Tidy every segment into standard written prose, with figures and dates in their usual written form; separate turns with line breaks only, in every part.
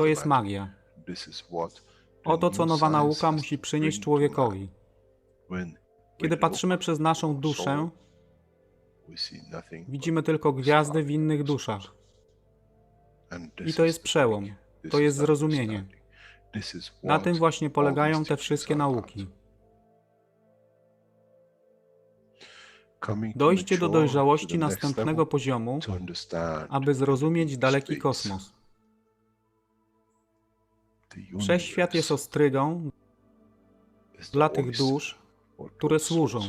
To jest magia. Oto, co nowa nauka musi przynieść człowiekowi. Kiedy patrzymy przez naszą duszę, widzimy tylko gwiazdy w innych duszach. I to jest przełom. To jest zrozumienie. Na tym właśnie polegają te wszystkie nauki. Dojście do dojrzałości następnego poziomu, aby zrozumieć daleki kosmos. Wszechświat jest ostrygą dla tych dusz, które służą.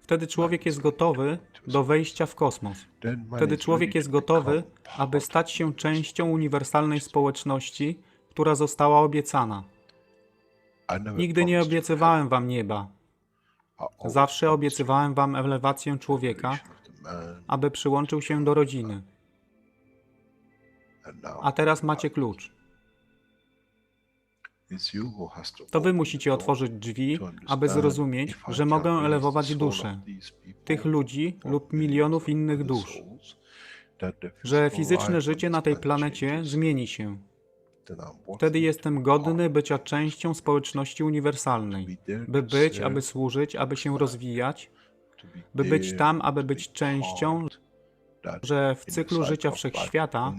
Wtedy człowiek jest gotowy do wejścia w kosmos. Wtedy człowiek jest gotowy, aby stać się częścią uniwersalnej społeczności, która została obiecana. Nigdy nie obiecywałem wam nieba. Zawsze obiecywałem wam elewację człowieka, aby przyłączył się do rodziny. A teraz macie klucz. To wy musicie otworzyć drzwi, aby zrozumieć, że mogę elewować duszę tych ludzi lub milionów innych dusz, że fizyczne życie na tej planecie zmieni się. Wtedy jestem godny bycia częścią społeczności uniwersalnej, by być, aby służyć, aby się rozwijać, by być tam, aby być częścią, że w cyklu życia wszechświata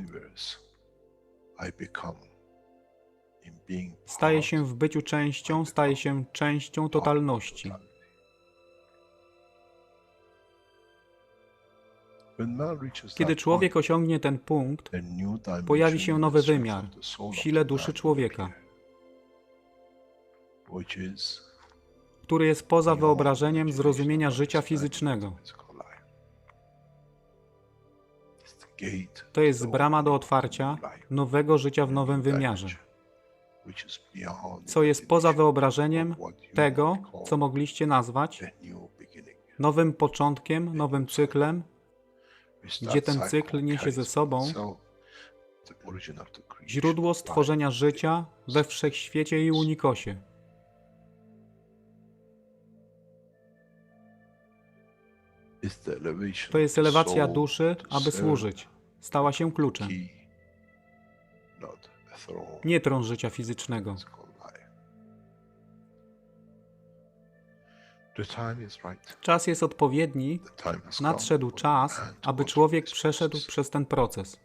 staje się w byciu częścią, staje się częścią totalności. Kiedy człowiek osiągnie ten punkt, pojawi się nowy wymiar w sile duszy człowieka, który jest poza wyobrażeniem zrozumienia życia fizycznego. To jest brama do otwarcia nowego życia w nowym wymiarze, co jest poza wyobrażeniem tego, co mogliście nazwać nowym początkiem, nowym cyklem, gdzie ten cykl niesie ze sobą źródło stworzenia życia we wszechświecie i unikosie. To jest elewacja duszy, aby służyć. Stała się kluczem. Nie tron życia fizycznego. Czas jest odpowiedni, nadszedł czas, aby człowiek przeszedł przez ten proces.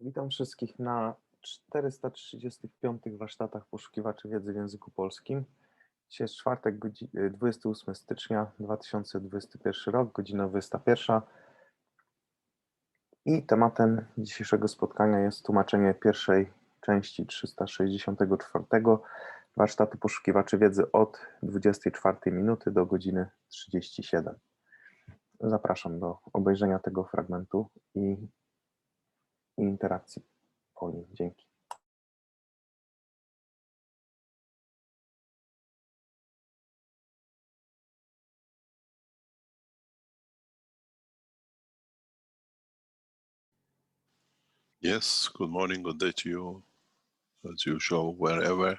Witam wszystkich na 435 warsztatach poszukiwaczy wiedzy w języku polskim. Dzisiaj jest czwartek, 28 stycznia 2021 rok, godzina 21. I tematem dzisiejszego spotkania jest tłumaczenie pierwszej części 364 warsztatu poszukiwaczy wiedzy od 24 minuty do godziny 37. Zapraszam do obejrzenia tego fragmentu i interakcji po nim. Dzięki.
Yes, good morning, good day to you, as usual, wherever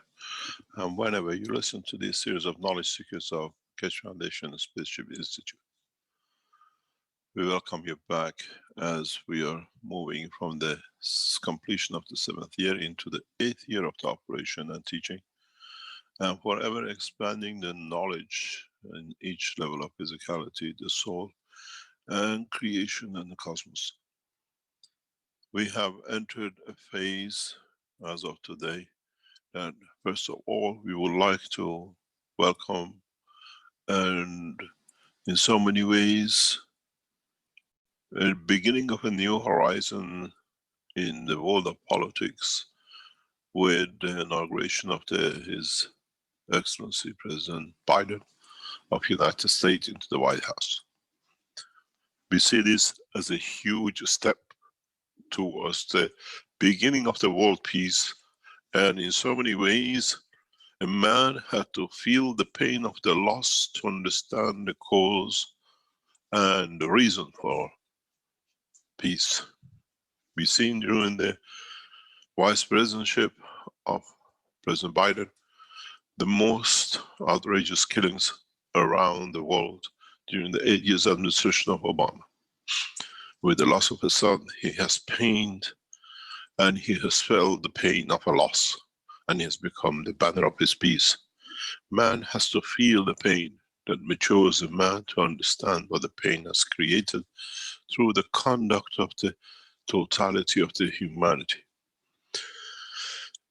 and whenever you listen to this series of knowledge seekers of Keshe Foundation and Spaceship Institute. We welcome you back as we are moving from the completion of the 7th year into the 8th year of the operation and teaching. and forever expanding the knowledge in each level of physicality, the soul, and creation and the cosmos. We have entered a phase as of today that first of all we would like to welcome, and in so many ways a beginning of a new horizon in the world of politics with the inauguration of His Excellency President Biden of United States into the White House. We see this as a huge step towards the beginning of the world peace, and in so many ways a man had to feel the pain of the loss to understand the cause and the reason for peace. We've seen during the vice presidentship of President Biden the most outrageous killings around the world during the 8 years administration of Obama. With the loss of his son, he has pained and he has felt the pain of a loss, and he has become the banner of his peace. Man has to feel the pain that matures a man to understand what the pain has created through the conduct of the totality of the humanity.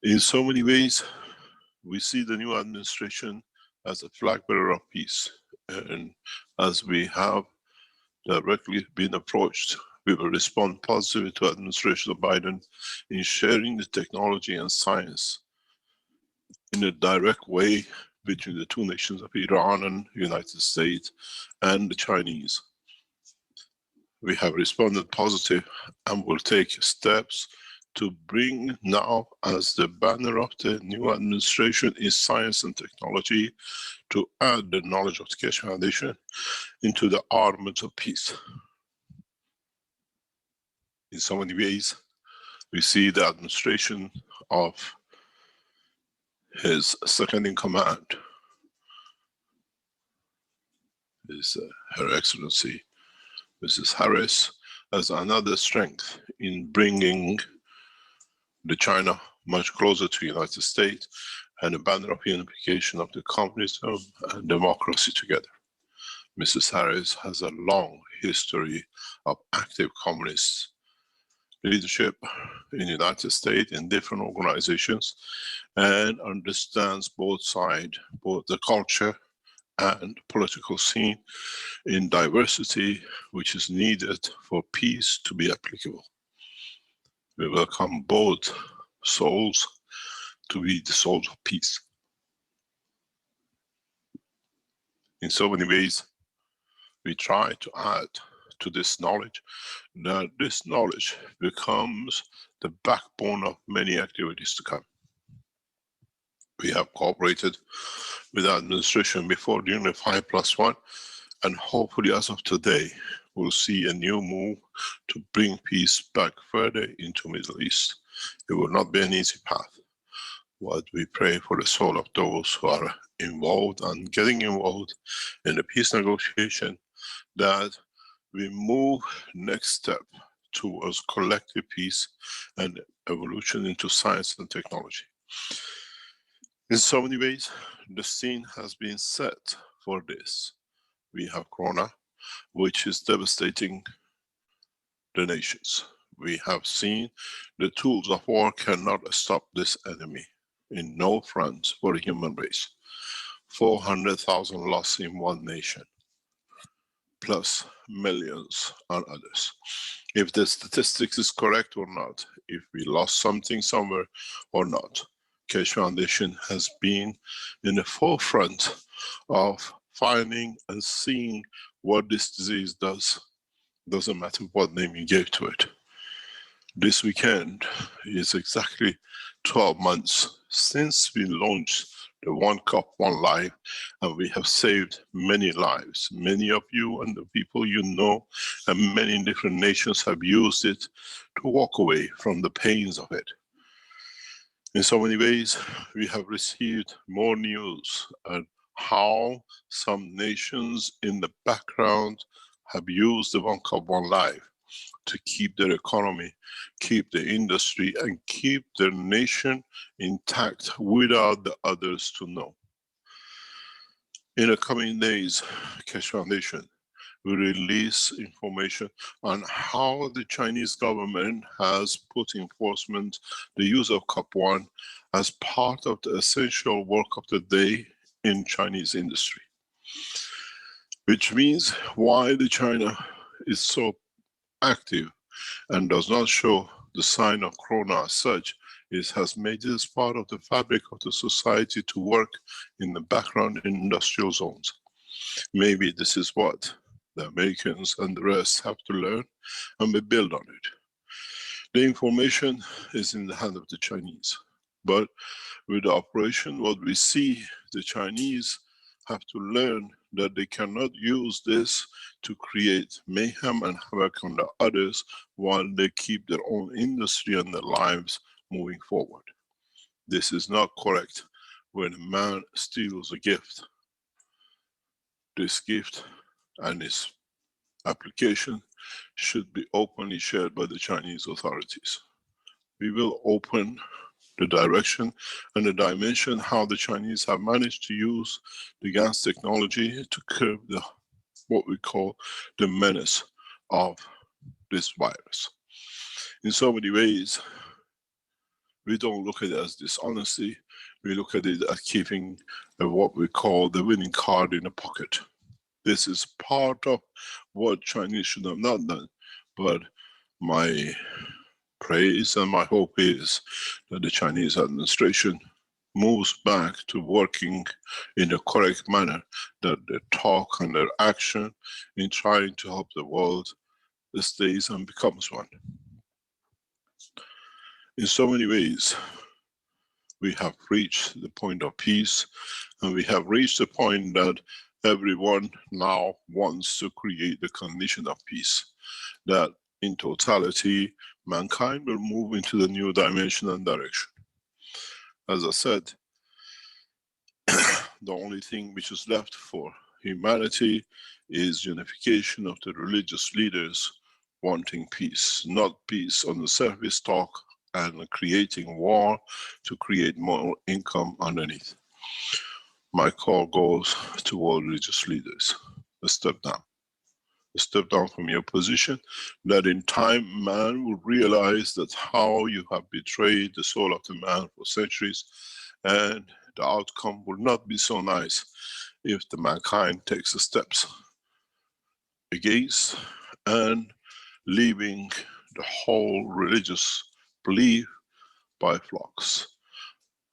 In so many ways, we see the new administration as a flag bearer of peace, and as we have directly been approached, we will respond positively to administration of Biden in sharing the technology and science in a direct way between the two nations of Iran and United States and the Chinese. We have responded positive and will take steps to bring now, as the banner of the new administration is science and technology, to add the knowledge of the Keshe Foundation into the armaments of peace. In so many ways, we see the administration of his second in command is Her Excellency Mrs. Harris as another strength in bringing the China much closer to the United States and a banner of unification of the communism and democracy together. Mrs. Harris has a long history of active communist leadership in the United States in different organizations, and understands both sides, both the culture and political scene in diversity, which is needed for peace to be applicable. We welcome both souls to be the souls of peace. In so many ways, we try to add to this knowledge, that this knowledge becomes the backbone of many activities to come. We have cooperated with the administration before during the 5+1, and hopefully as of today, we'll see a new move to bring peace back further into Middle East. It will not be an easy path. But we pray for the soul of those who are involved and getting involved in the peace negotiation, that we move next step towards collective peace and evolution into science and technology. In so many ways, the scene has been set for this. We have Corona, which is devastating the nations. We have seen the tools of war cannot stop this enemy in no front for the human race. 400,000 lost in one nation, plus millions on others. If the statistics is correct or not, if we lost something somewhere or not, Keshe Foundation has been in the forefront of finding and seeing what this disease does. Doesn't matter what name you gave to it. This weekend is exactly 12 months since we launched the One Cup, One Life, and we have saved many lives. Many of you and the people you know, and many different nations have used it to walk away from the pains of it. In so many ways, we have received more news on how some nations in the background have used the One Cup, One Life to keep their economy, keep the industry, and keep their nation intact without the others to know. In the coming days, Keshe Foundation will release information on how the Chinese government has put enforcement the use of cup 1 as part of the essential work of the day in Chinese industry. Which means why the China is so active and does not show the sign of corona as such, it has made this part of the fabric of the society to work in the background in industrial zones. Maybe this is what the Americans and the rest have to learn, and we build on it. The information is in the hand of the Chinese, but with the operation, what we see, the Chinese have to learn that they cannot use this to create mayhem and havoc on the others while they keep their own industry and their lives moving forward. This is not correct when a man steals a gift. This gift and its application should be openly shared by the Chinese authorities. We will open the direction and the dimension how the Chinese have managed to use the gas technology to curb the, what we call the menace of this virus. In so many ways, we don't look at it as dishonesty, we look at it as keeping what we call the winning card in the pocket. This is part of what Chinese should have not done, but my praise and my hope is that the Chinese administration moves back to working in the correct manner, that their talk and their action in trying to help the world stays and becomes one. In so many ways, we have reached the point of peace, and we have reached the point that everyone now wants to create the condition of peace, that in totality, mankind will move into the new dimension and direction. As I said, the only thing which is left for humanity is unification of the religious leaders wanting peace, not peace on the surface talk and creating war to create more income underneath. My call goes to all religious leaders. Step down. Step down from your position, that in time man will realize that how you have betrayed the soul of the man for centuries, and the outcome will not be so nice if the mankind takes the steps against and leaving the whole religious belief by flocks.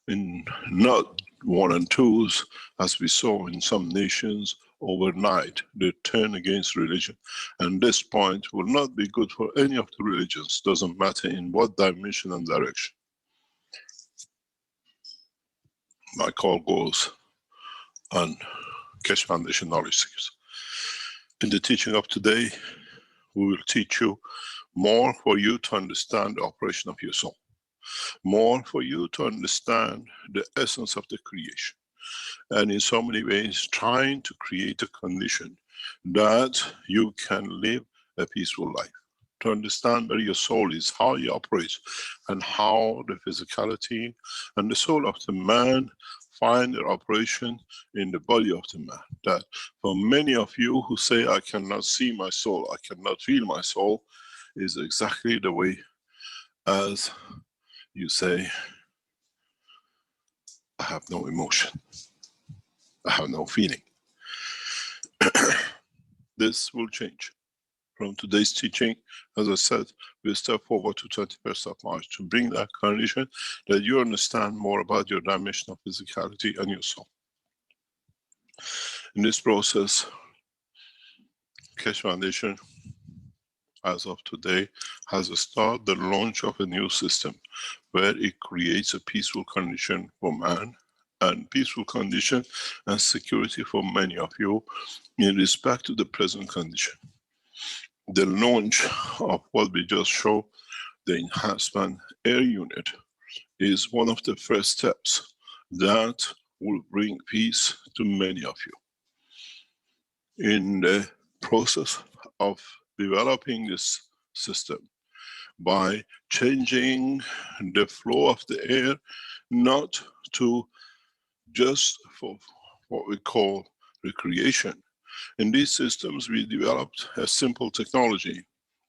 In not one and twos, as we saw in some nations, overnight they turn against religion, and this point will not be good for any of the religions, doesn't matter in what dimension and direction. My call goes on Keshe Foundation knowledge seekers. In the teaching of today, we will teach you more for you to understand the operation of your soul, more for you to understand the essence of the creation, and in so many ways trying to create a condition that you can live a peaceful life. To understand where your soul is, how it operates, and how the physicality and the soul of the man find their operation in the body of the man. That for many of you who say, I cannot see my soul, I cannot feel my soul, is exactly the way as you say, I have no emotion, I have no feeling. This will change. From today's teaching, as I said, we'll step forward to 21st of March to bring that condition that you understand more about your dimension of physicality and your soul. In this process, Keshe Foundation, as of today, has started the launch of a new system where it creates a peaceful condition for man, and peaceful condition and security for many of you in respect to the present condition. The launch of what we just showed, the enhancement air unit, is one of the first steps that will bring peace to many of you. In the process of developing this system, by changing the flow of the air, not to just for what we call recreation. In these systems, we developed a simple technology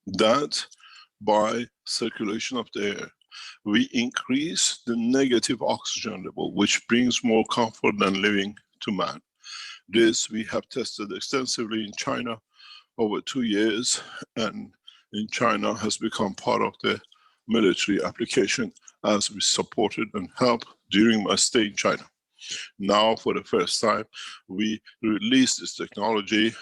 that by circulation of the air, we increase the negative oxygen level, which brings more comfort than living to man. This we have tested extensively in China over 2 years, and in China has become part of the military application as we supported and helped during my stay in China. Now, for the first time, we released this technology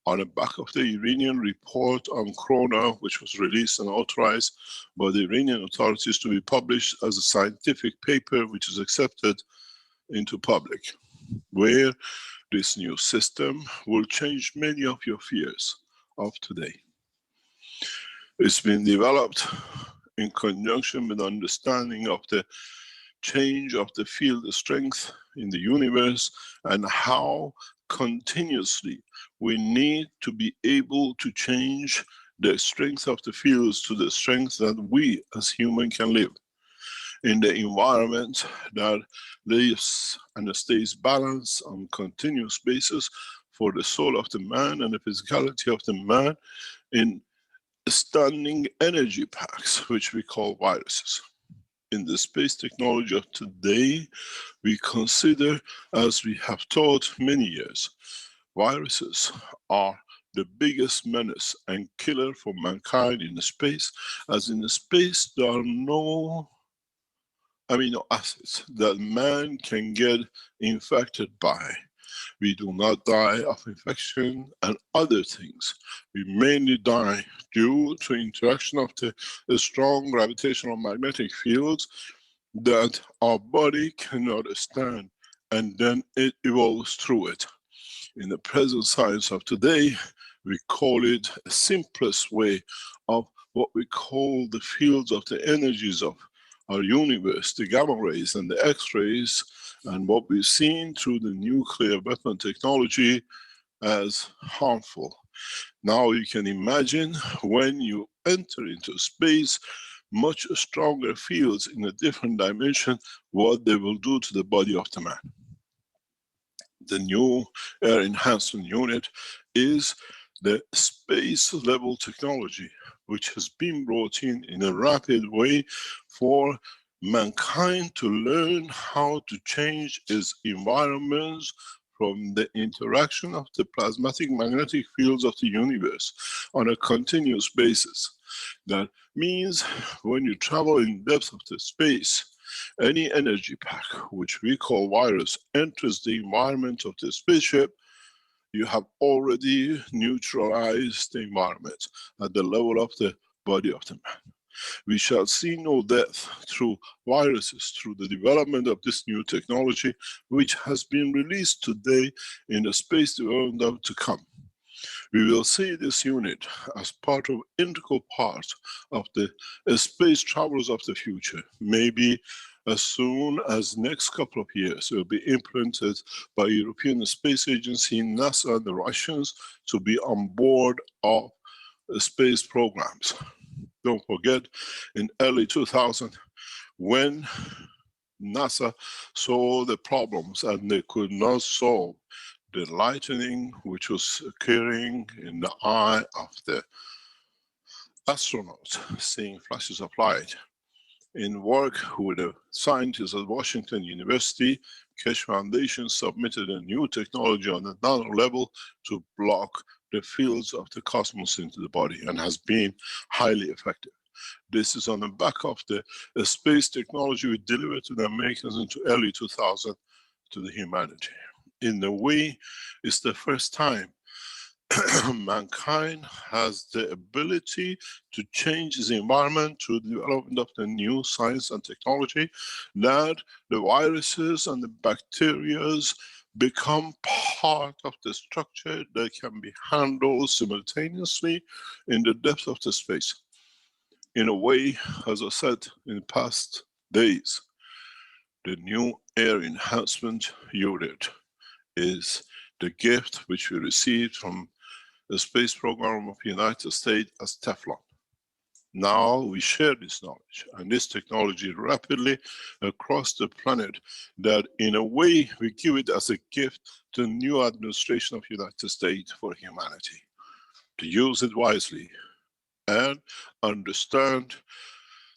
on the back of the Iranian report on Corona, which was released and authorized by the Iranian authorities to be published as a scientific paper, which is accepted into public, where this new system will change many of your fears of today. It's been developed in conjunction with understanding of the change of the field strength in the universe and how continuously we need to be able to change the strength of the fields to the strength that we as humans can live in the environment that lives and stays balanced on continuous basis for the soul of the man and the physicality of the man in standing energy packs, which we call viruses. In the space technology of today, we consider, as we have taught many years, viruses are the biggest menace and killer for mankind in space, as in space there are no amino acids that man can get infected by. We do not die of infection and other things. We mainly die due to interaction of the strong gravitational magnetic fields that our body cannot stand, and then it evolves through it. In the present science of today, we call it a simplest way of what we call the fields of the energies of our universe, the gamma rays and the X-rays, and what we've seen through the nuclear weapon technology as harmful. Now you can imagine when you enter into space, much stronger fields in a different dimension, what they will do to the body of the man. The new air enhancement unit is the space level technology, which has been brought in a rapid way for mankind to learn how to change its environments from the interaction of the plasmatic magnetic fields of the universe on a continuous basis. That means when you travel in depth of the space, any energy pack, which we call virus, enters the environment of the spaceship, you have already neutralized the environment at the level of the body of the man. We shall see no death through viruses, through the development of this new technology, which has been released today in the space development to come. We will see this unit as part of integral part of the space travels of the future. Maybe as soon as next couple of years, it will be implemented by European Space Agency, NASA, and the Russians to be on board of space programs. Don't forget, in early 2000, when NASA saw the problems and they could not solve the lightning which was occurring in the eye of the astronauts, seeing flashes of light. In work with the scientists at Washington University, Keshe Foundation submitted a new technology on the nano level to block the fields of the cosmos into the body, and has been highly effective. This is on the back of the space technology we delivered to the Americans into early 2000 to the humanity. In a way, it's the first time mankind has the ability to change its environment through the development of the new science and technology, that the viruses and the bacteria become part of the structure that can be handled simultaneously in the depth of the space. In a way, as I said in the past days, the new air enhancement unit is the gift which we received from the space program of the United States as Teflon. Now we share this knowledge and this technology rapidly across the planet, that in a way we give it as a gift to the new administration of the United States for humanity, to use it wisely and understand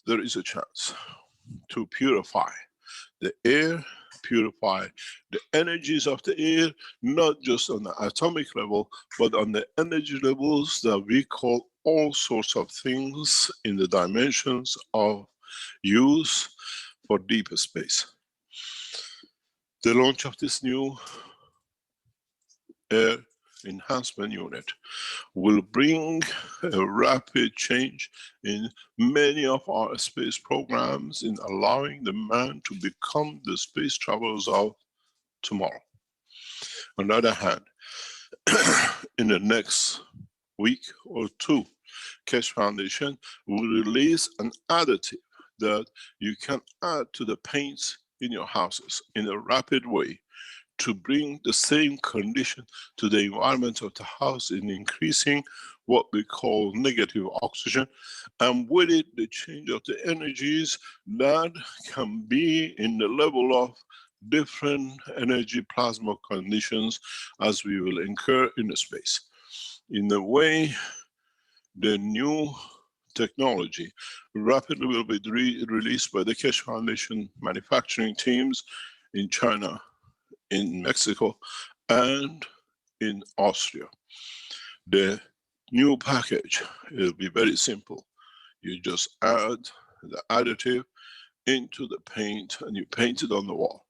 there is a chance to purify the air, purify the energies of the air, not just on the atomic level, but on the energy levels that we call all sorts of things in the dimensions of use for deeper space. The launch of this new air enhancement unit will bring a rapid change in many of our space programs, in allowing the man to become the space travelers of tomorrow. On the other hand, in the next week or two, Keshe Foundation will release an additive that you can add to the paints in your houses in a rapid way to bring the same condition to the environment of the house, in increasing what we call negative oxygen, and with it the change of the energies that can be in the level of different energy plasma conditions as we will incur in the space. In a way, the new technology rapidly will be released by the Keshe Foundation manufacturing teams in China, in Mexico, and in Austria. The new package will be very simple. You just add the additive into the paint and you paint it on the wall.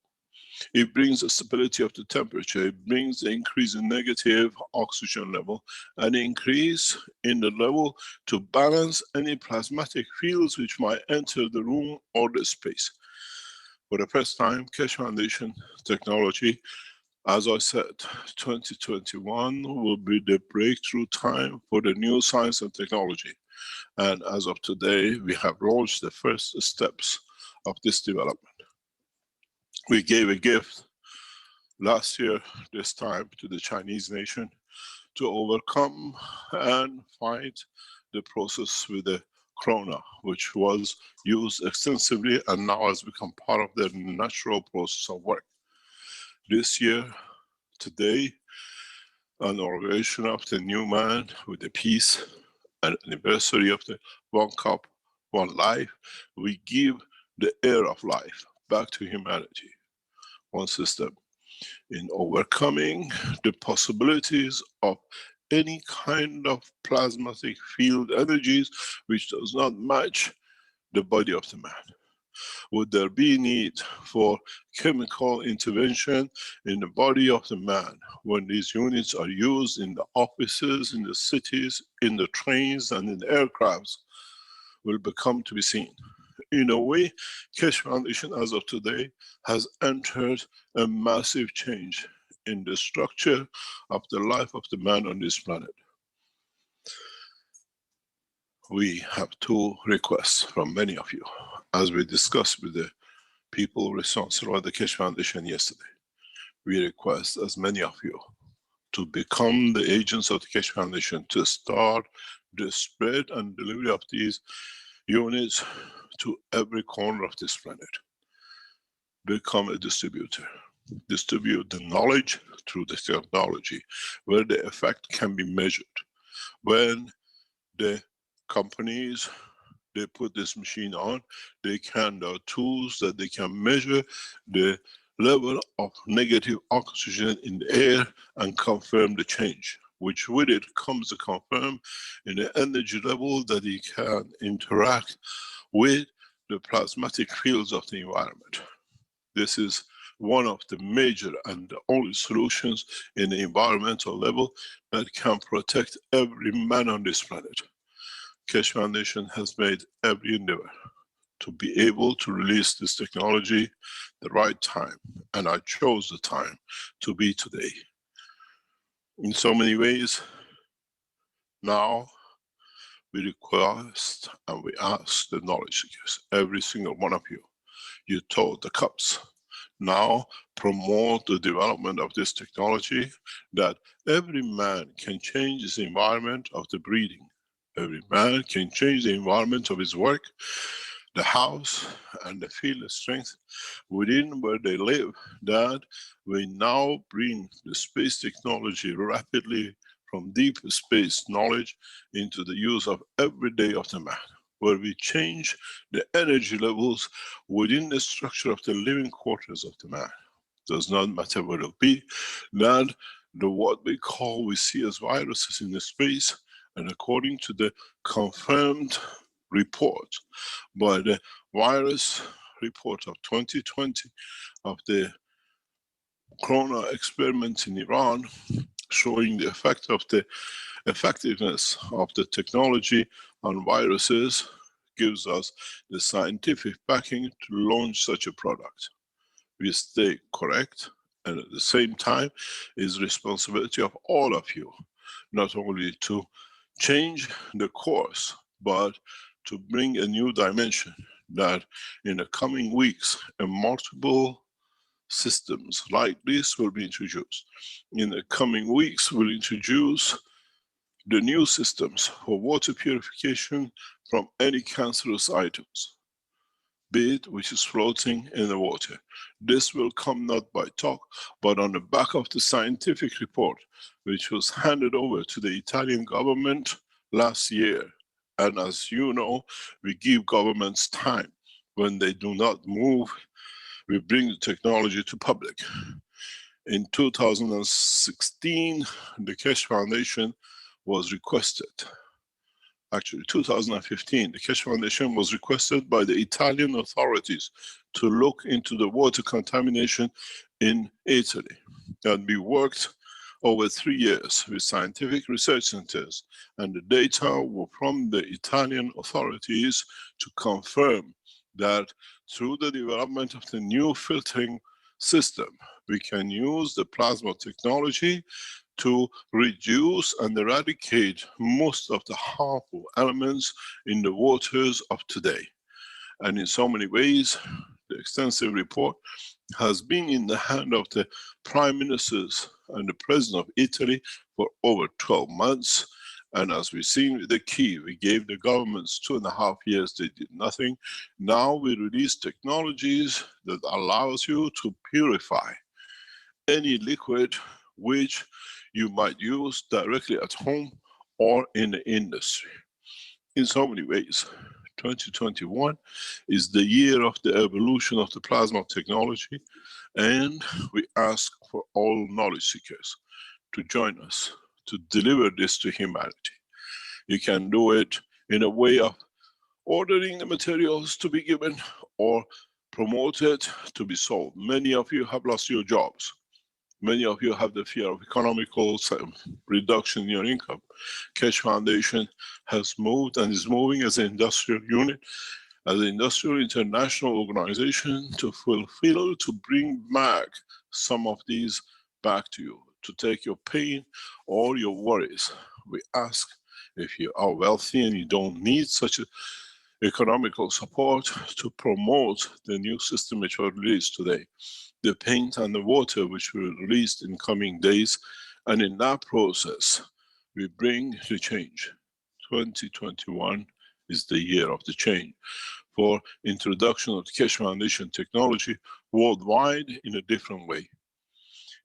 It brings the stability of the temperature, it brings the increase in negative oxygen level, and increase in the level to balance any plasmatic fields which might enter the room or the space. For the first time, Keshe Foundation technology, as I said, 2021 will be the breakthrough time for the new science and technology. And as of today, we have launched the first steps of this development. We gave a gift last year, this time, to the Chinese nation to overcome and fight the process with the corona, which was used extensively and now has become part of their natural process of work. This year, today, an inauguration of the new man with the peace, an anniversary of the One Cup, One Life, we give the air of life back to humanity, one system, in overcoming the possibilities of any kind of plasmatic field energies which does not match the body of the man. Would there be need for chemical intervention in the body of the man when these units are used in the offices, in the cities, in the trains and in the aircrafts, will become to be seen. In a way, Keshe Foundation as of today has entered a massive change in the structure of the life of the man on this planet. We have two requests from many of you, as we discussed with the people responsible at the Keshe Foundation yesterday. We request as many of you to become the agents of the Keshe Foundation to start the spread and delivery of these units to every corner of this planet. Become a distributor. Distribute the knowledge through the technology, where the effect can be measured. When the companies, they put this machine on, there are tools that they can measure the level of negative oxygen in the air and confirm the change, which with it comes to confirm in the energy level that it can interact with the plasmatic fields of the environment. This is one of the major and the only solutions in the environmental level that can protect every man on this planet. Keshe Foundation has made every endeavor to be able to release this technology the right time, and I chose the time to be today. In so many ways, now we request and we ask the knowledge seekers, every single one of you, you told the cups, now promote the development of this technology that every man can change his environment of the breathing, Every man can change the environment of his work, the house, and the field of strength within where they live, that we now bring the space technology rapidly from deep space knowledge into the use of every day of the man, where we change the energy levels within the structure of the living quarters of the man. Does not matter what it be, that what we see as viruses in the space, and according to the confirmed report by the virus report of 2020 of the Corona experiment in Iran, showing the effect of the effectiveness of the technology on viruses, gives us the scientific backing to launch such a product. We stay correct, and at the same time is responsibility of all of you, not only to change the course, but to bring a new dimension, that in the coming weeks, multiple systems like this will be introduced. In the coming weeks, we'll introduce the new systems for water purification from any cancerous items, be it which is floating in the water. This will come not by talk, but on the back of the scientific report, which was handed over to the Italian government last year. And as you know, we give governments time. When they do not move, we bring the technology to public. In 2016, the Keshe Foundation was requested. Actually, 2015, the Keshe Foundation was requested by the Italian authorities to look into the water contamination in Italy. And we worked over 3 years with scientific research centers, and the data were from the Italian authorities to confirm that through the development of the new filtering system, we can use the plasma technology to reduce and eradicate most of the harmful elements in the waters of today. And in so many ways, the extensive report has been in the hand of the prime ministers and the president of Italy for over 12 months. And as we've seen with the key, we gave the governments 2.5 years, they did nothing. Now we release technologies that allows you to purify any liquid which you might use directly at home or in the industry. In so many ways, 2021 is the year of the evolution of the plasma technology, and we ask for all knowledge seekers to join us to deliver this to humanity. You can do it in a way of ordering the materials to be given or promoted to be sold. Many of you have lost your jobs. Many of you have the fear of economical reduction in your income. Keshe Foundation has moved and is moving as an industrial unit, as an industrial international organization to fulfill, to bring back some of these back to you, to take your pain or your worries. We ask, if you are wealthy and you don't need such economical support, to promote the new system which was released today, the paint and the water which will be released in coming days, and in that process we bring the change. 2021 is the year of the change for introduction of the Keshe Foundation technology worldwide in a different way.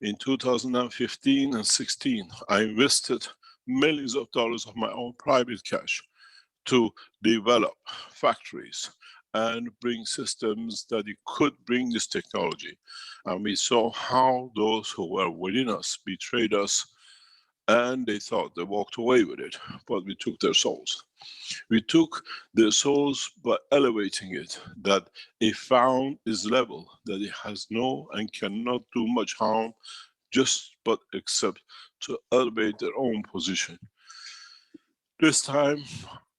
In 2015 and 16, I invested millions of dollars of my own private cash to develop factories and bring systems that it could bring this technology. And we saw how those who were within us betrayed us, and they thought they walked away with it, but we took their souls. We took their souls by elevating it, that it found its level, that it has no and cannot do much harm, just but except to elevate their own position. This time,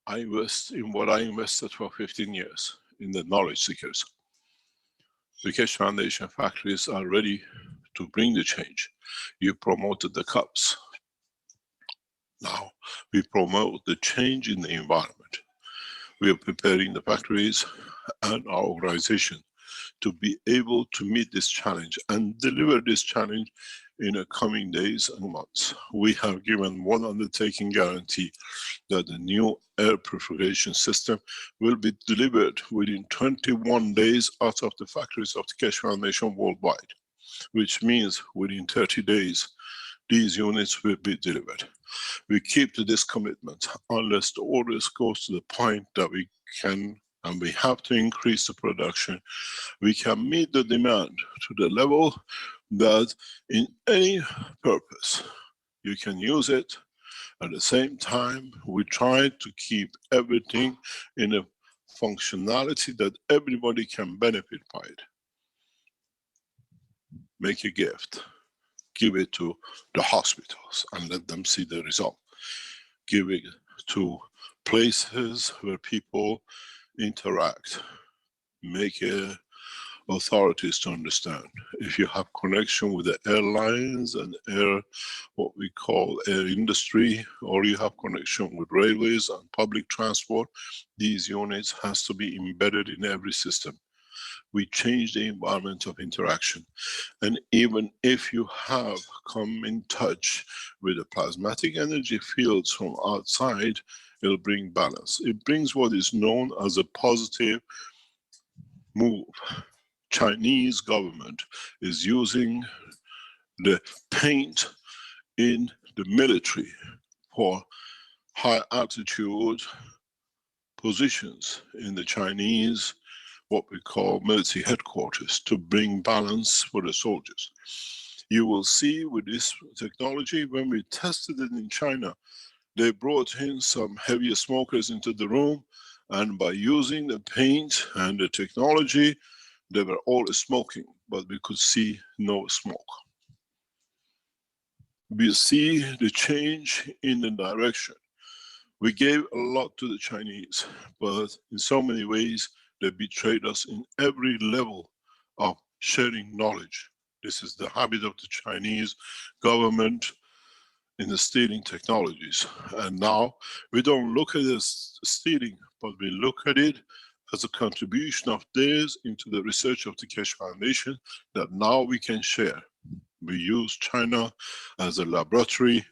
I invest in what I invested for 15 years, in the knowledge seekers. The Keshe Foundation factories are ready to bring the change. You promoted the cups. Now we promote the change in the environment. We are preparing the factories and our organization to be able to meet this challenge and deliver this challenge in the coming days and months. We have given one undertaking guarantee that the new air purification system will be delivered within 21 days out of the factories of the Keshe Foundation worldwide, which means within 30 days, these units will be delivered. We keep to this commitment unless the orders go to the point that we can and we have to increase the production. We can meet the demand to the level that in any purpose you can use it. At the same time, we try to keep everything in a functionality that everybody can benefit by it. Make a gift. Give it to the hospitals and let them see the result. Give it to places where people interact. Make authorities to understand. If you have connection with the airlines and what we call air industry, or you have connection with railways and public transport, these units has to be embedded in every system. We change the environment of interaction. And even if you have come in touch with the plasmatic energy fields from outside, it'll bring balance. It brings what is known as a positive move. Chinese government is using the paint in the military for high altitude positions in the Chinese, what we call military headquarters, to bring balance for the soldiers. You will see with this technology, when we tested it in China, they brought in some heavier smokers into the room, and by using the paint and the technology, they were all smoking, but we could see no smoke. We see the change in the direction. We gave a lot to the Chinese, but in so many ways, they betrayed us in every level of sharing knowledge. This is the habit of the Chinese government in the stealing technologies. And now we don't look at it as stealing, but we look at it as a contribution of theirs into the research of the Keshe Foundation that now we can share. We use China as a laboratory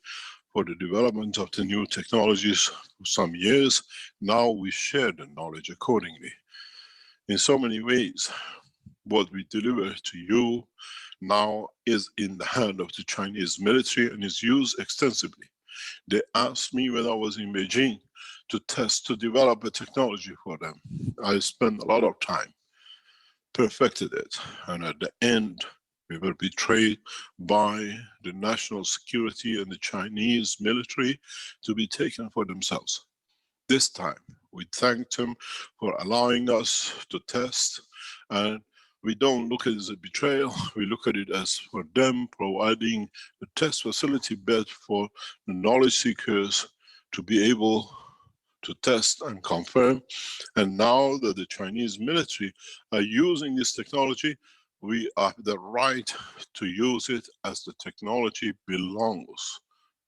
for the development of the new technologies for some years. Now we share the knowledge accordingly. In so many ways, what we deliver to you now is in the hand of the Chinese military and is used extensively. They asked me when I was in Beijing to develop a technology for them. I spent a lot of time, perfected it, and at the end, we were betrayed by the national security and the Chinese military to be taken for themselves. This time, we thanked them for allowing us to test, and we don't look at it as a betrayal, we look at it as for them providing a test facility bed for the knowledge seekers to be able to test and confirm. And now that the Chinese military are using this technology, we have the right to use it as the technology belongs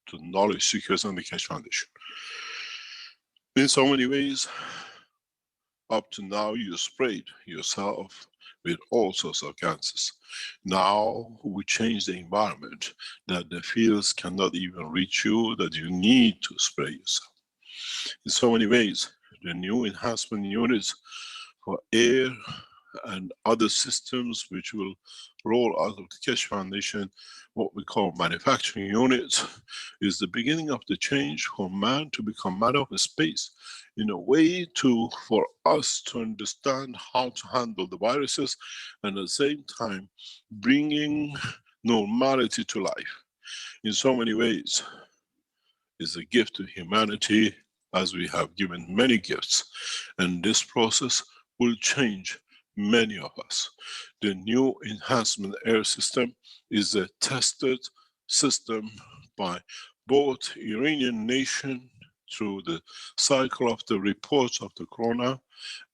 to knowledge seekers and the Keshe Foundation. In so many ways, up to now you sprayed yourself with all sorts of cancers. Now we change the environment that the fields cannot even reach you, that you need to spray yourself. In so many ways, the new enhancement units for air and other systems which will roll out of the Keshe Foundation, what we call manufacturing units, is the beginning of the change for man to become man of space, in a way for us to understand how to handle the viruses, and at the same time bringing normality to life. In so many ways, is a gift to humanity, as we have given many gifts, and this process will change many of us. The new enhancement air system is a tested system by both Iranian nation through the cycle of the reports of the corona,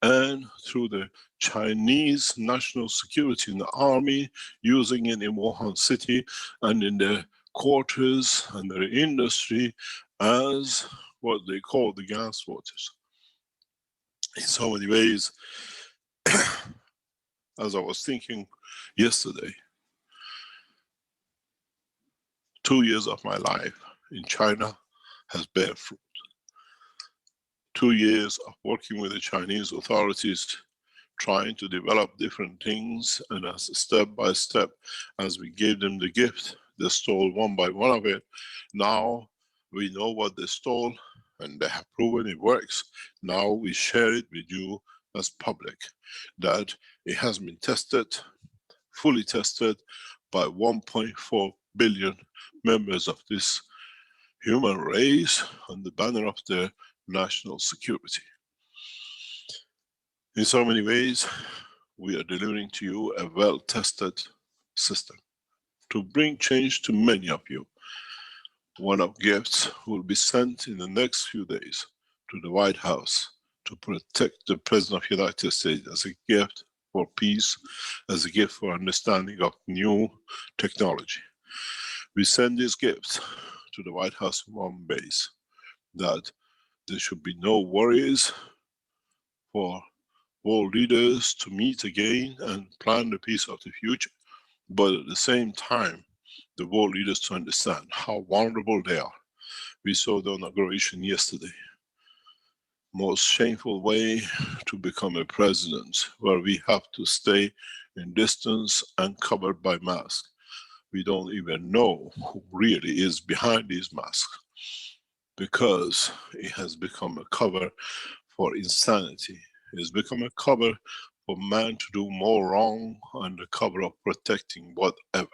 and through the Chinese national security in the army, using it in Wuhan city and in their quarters and their industry as what they call the gas waters. In so many ways, as I was thinking yesterday, 2 years of my life in China has bear fruit. 2 years of working with the Chinese authorities, trying to develop different things, and as step by step, as we gave them the gift, they stole one by one of it. Now we know what they stole, and they have proven it works. Now we share it with you as public, that it has been tested, fully tested by 1.4 billion members of this human race on the banner of their national security. In so many ways, we are delivering to you a well-tested system to bring change to many of you. One of gifts will be sent in the next few days to the White House to protect the President of the United States as a gift for peace, as a gift for understanding of new technology. We send these gifts to the White House in one base, that there should be no worries for world leaders to meet again and plan the peace of the future, but at the same time, the world leaders to understand how vulnerable they are. We saw the inauguration yesterday. Most shameful way to become a president, where we have to stay in distance and covered by masks. We don't even know who really is behind these masks, because it has become a cover for insanity. It has become a cover for man to do more wrong under the cover of protecting whatever.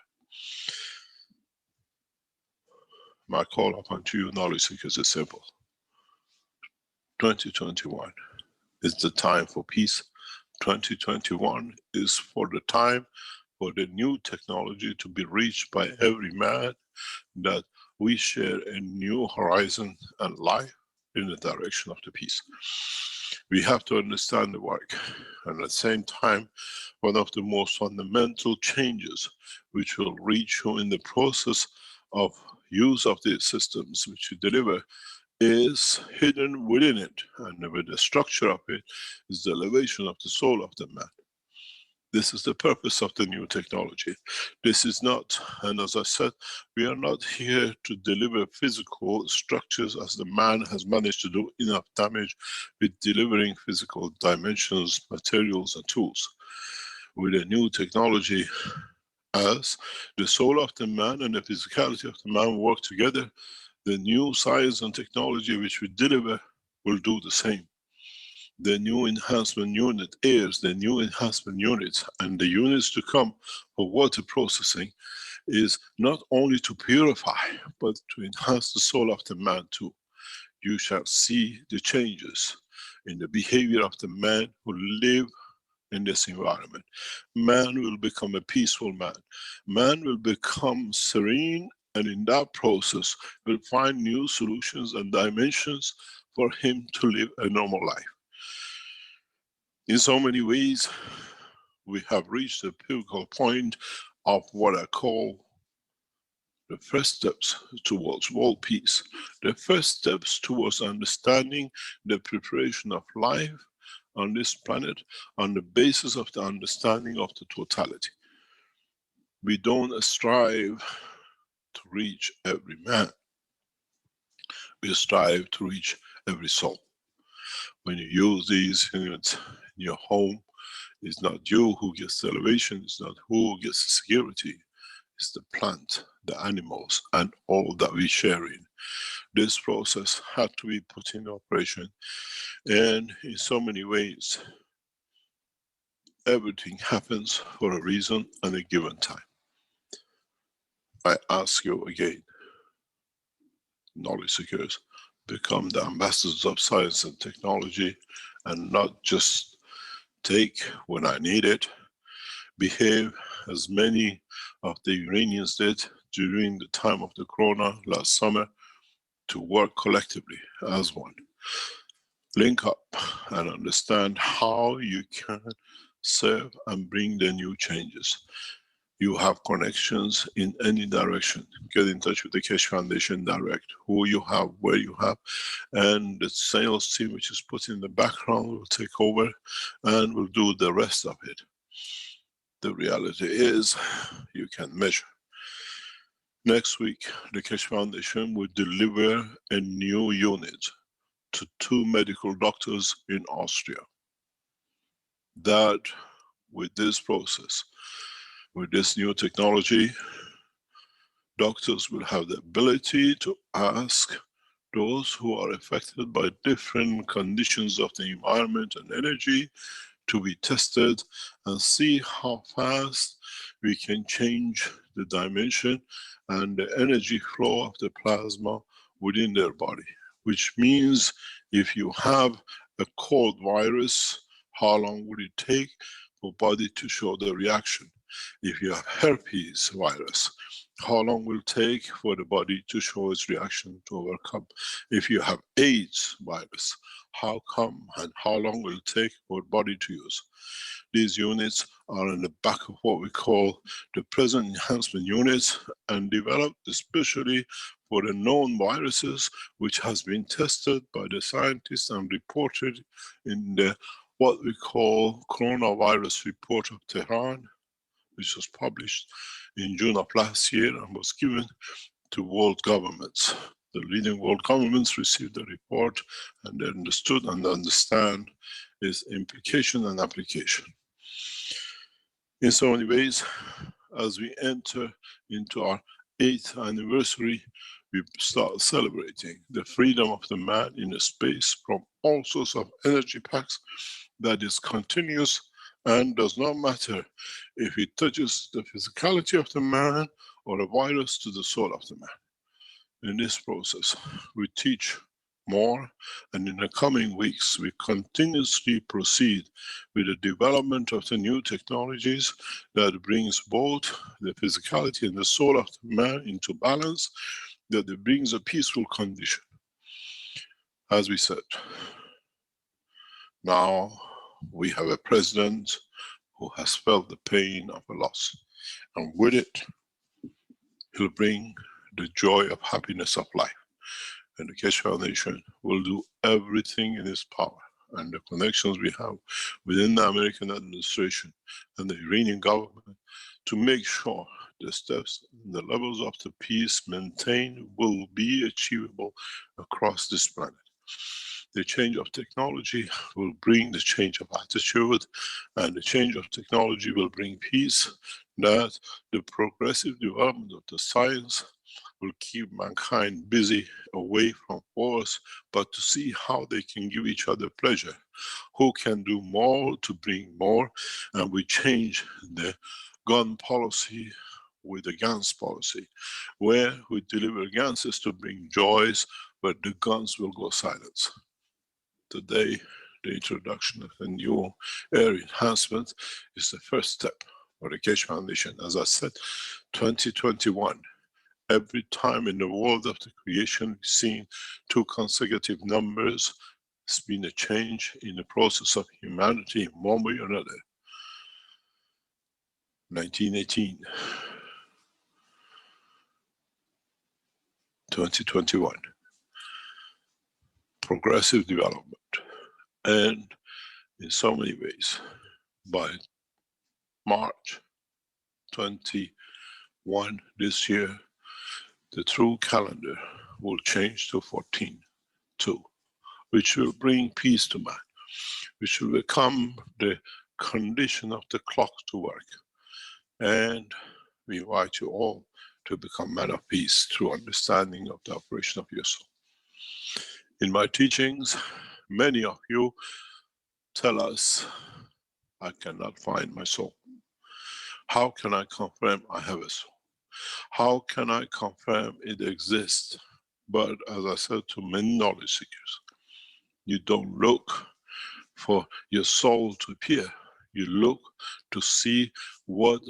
My call upon to you, knowledge seekers, is simple. 2021 is the time for peace. 2021 is for the time for the new technology to be reached by every man, that we share a new horizon and life in the direction of the peace. We have to understand the work, and at the same time, one of the most fundamental changes which will reach you in the process of use of these systems which you deliver is hidden within it, and with the structure of it is the elevation of the soul of the man. This is the purpose of the new technology. This is not, and as I said, we are not here to deliver physical structures as the man has managed to do enough damage with delivering physical dimensions, materials and tools. With a new technology, as the soul of the man and the physicality of the man work together, the new science and technology which we deliver will do the same. The new enhancement unit is the new enhancement units, and the units to come for water processing is not only to purify, but to enhance the soul of the man too. You shall see the changes in the behavior of the man who live in this environment. Man will become a peaceful man. Man will become serene, and in that process will find new solutions and dimensions for him to live a normal life. In so many ways, we have reached a pivotal point of what I call the first steps towards world peace. The first steps towards understanding the preparation of life on this planet on the basis of the understanding of the totality. We don't strive to reach every man. We strive to reach every soul. When you use these units in your home, it's not you who gets the elevation, it's not who gets the security, it's the plant, the animals, and all that we share in. This process had to be put in operation, and in so many ways, everything happens for a reason and a given time. I ask you again, knowledge seekers, become the ambassadors of science and technology, and not just take when I need it. Behave as many of the Iranians did during the time of the corona last summer, to work collectively as one. Link up and understand how you can serve and bring the new changes. You have connections in any direction. Get in touch with the Keshe Foundation direct, who you have, where you have, and the sales team which is put in the background will take over and will do the rest of it. The reality is, you can measure. Next week, the Keshe Foundation will deliver a new unit to 2 medical doctors in Austria. That with this process, with this new technology, doctors will have the ability to ask those who are affected by different conditions of the environment and energy to be tested and see how fast we can change the dimension and the energy flow of the plasma within their body. Which means if you have a cold virus, how long would it take for body to show the reaction? If you have herpes virus, how long will it take for the body to show its reaction to overcome? If you have AIDS virus, how come and how long will it take for body to use? These units are in the back of what we call the present enhancement units and developed especially for the known viruses, which has been tested by the scientists and reported in the what we call coronavirus report of Tehran, which was published in June of last year and was given to world governments. The leading world governments received the report and they understood and understand its implication and application. In so many ways, as we enter into our 8th anniversary, we start celebrating the freedom of the man in a space from all sorts of energy packs that is continuous and does not matter if it touches the physicality of the man or a virus to the soul of the man. In this process, we teach more, and in the coming weeks, we continuously proceed with the development of the new technologies that brings both the physicality and the soul of the man into balance, that it brings a peaceful condition. As we said, now we have a president who has felt the pain of a loss, and with it, he'll bring the joy of happiness of life. And the Keshe Foundation will do everything in its power and the connections we have within the American administration and the Iranian government to make sure the steps and the levels of the peace maintained will be achievable across this planet. The change of technology will bring the change of attitude, and the change of technology will bring peace, that the progressive development of the science will keep mankind busy away from wars, but to see how they can give each other pleasure. Who can do more to bring more, and we change the gun policy with the guns policy, where we deliver guns to bring joys, but the guns will go silent. Today, the introduction of a new air enhancement is the first step for the Keshe Foundation. As I said, 2021, every time in the world of the creation, we've seen 2 consecutive numbers. It's been a change in the process of humanity in one way or another. 1918, 2021, progressive development. And in so many ways, by March 21 this year, the true calendar will change to 14/2, which will bring peace to man, which will become the condition of the clock to work. And we invite you all to become men of peace through understanding of the operation of your soul. In my teachings, many of you tell us, I cannot find my soul. How can I confirm I have a soul? How can I confirm it exists? But as I said to many knowledge seekers, you don't look for your soul to appear. You look to see what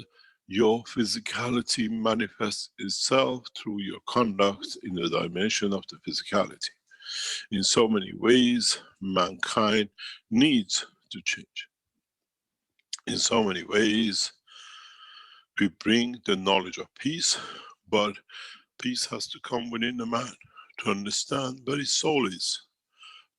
your physicality manifests itself through your conduct in the dimension of the physicality. In so many ways, mankind needs to change. In so many ways, we bring the knowledge of peace, but peace has to come within the man to understand where his soul is,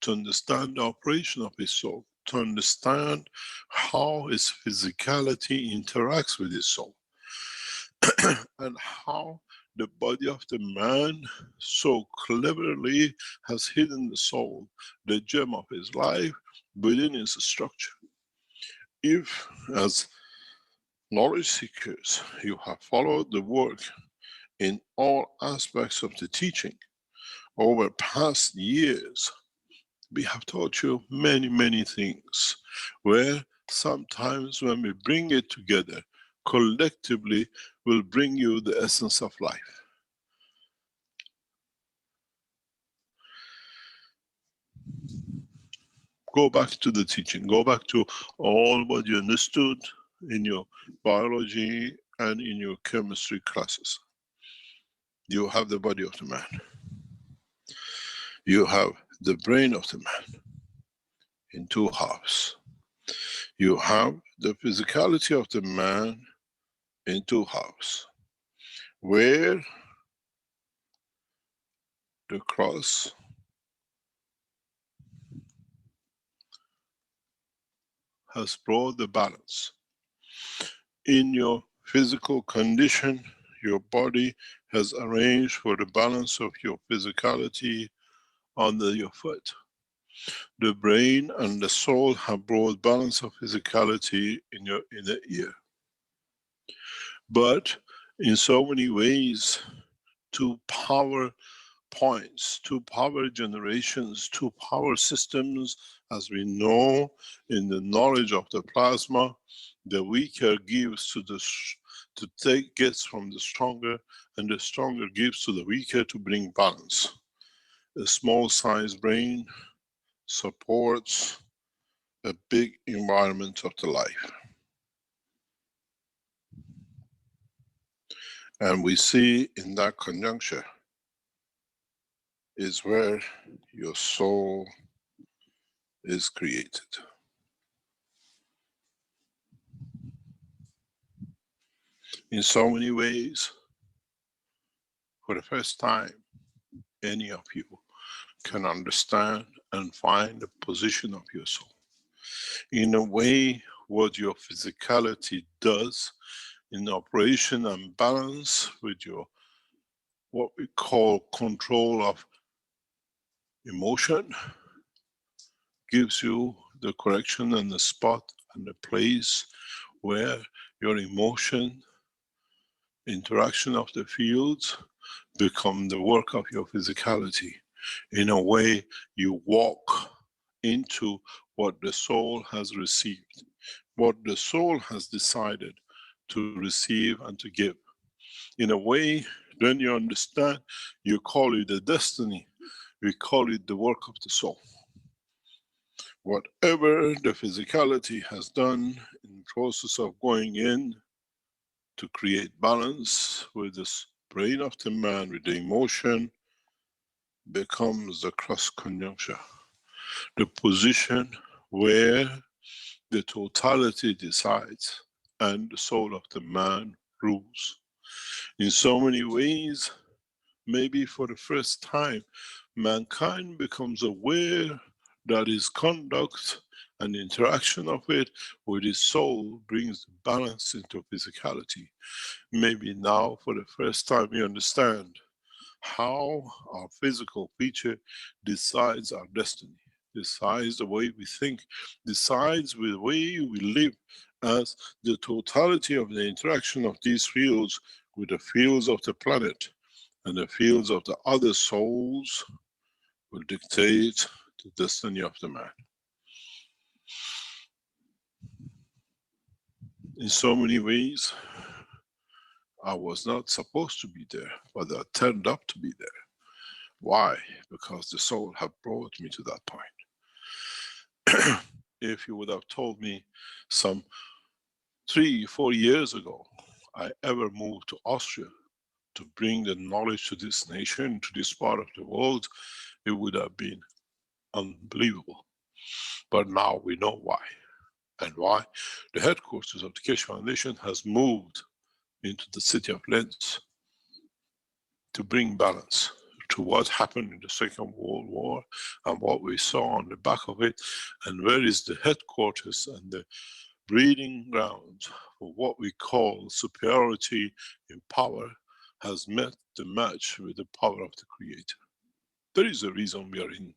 to understand the operation of his soul, to understand how his physicality interacts with his soul, and how the body of the man so cleverly has hidden the soul, the gem of his life, within its structure. If, as knowledge seekers, you have followed the work in all aspects of the teaching over past years, we have taught you many, many things, where sometimes when we bring it together, collectively will bring you the essence of life. Go back to the teaching, go back to all what you understood in your biology and in your chemistry classes. You have the body of the man. You have the brain of the man in two halves. You have the physicality of the man in two halves, where the cross has brought the balance. In your physical condition, your body has arranged for the balance of your physicality under your foot. The brain and the soul have brought balance of physicality in your inner ear. But in so many ways, two power points, two power generations, two power systems, as we know in the knowledge of the plasma, the weaker gives to the gets from the stronger, and the stronger gives to the weaker to bring balance. A small sized brain supports a big environment of the life. And we see in that conjuncture is where your soul is created. In so many ways, for the first time, any of you can understand and find the position of your soul. In a way, what your physicality does in operation and balance with your, what we call control of emotion, gives you the correction and the spot and the place where your emotion, interaction of the fields become the work of your physicality. In a way, you walk into what the soul has received, what the soul has decided to receive and to give. In a way, then you understand, you call it a destiny, we call it the work of the soul. Whatever the physicality has done in the process of going in to create balance with this brain of the man, with the emotion, becomes the cross conjuncture. The position where the totality decides and the soul of the man rules. In so many ways, maybe for the first time, mankind becomes aware that his conduct and interaction of it with his soul brings balance into physicality. Maybe now for the first time you understand how our physical feature decides our destiny, decides the way we think, decides the way we live, as the totality of the interaction of these fields with the fields of the planet and the fields of the other souls will dictate the destiny of the man. In so many ways, I was not supposed to be there, but I turned up to be there. Why? Because the soul had brought me to that point. If you would have told me some 3-4 years ago, I ever moved to Austria to bring the knowledge to this nation, to this part of the world, it would have been unbelievable. But now we know why. And why? The headquarters of the Keshe Foundation has moved into the city of Linz to bring balance to what happened in the Second World War and what we saw on the back of it, and where is the headquarters and the breeding ground for what we call superiority in power has met the match with the power of the Creator. There is a reason we are in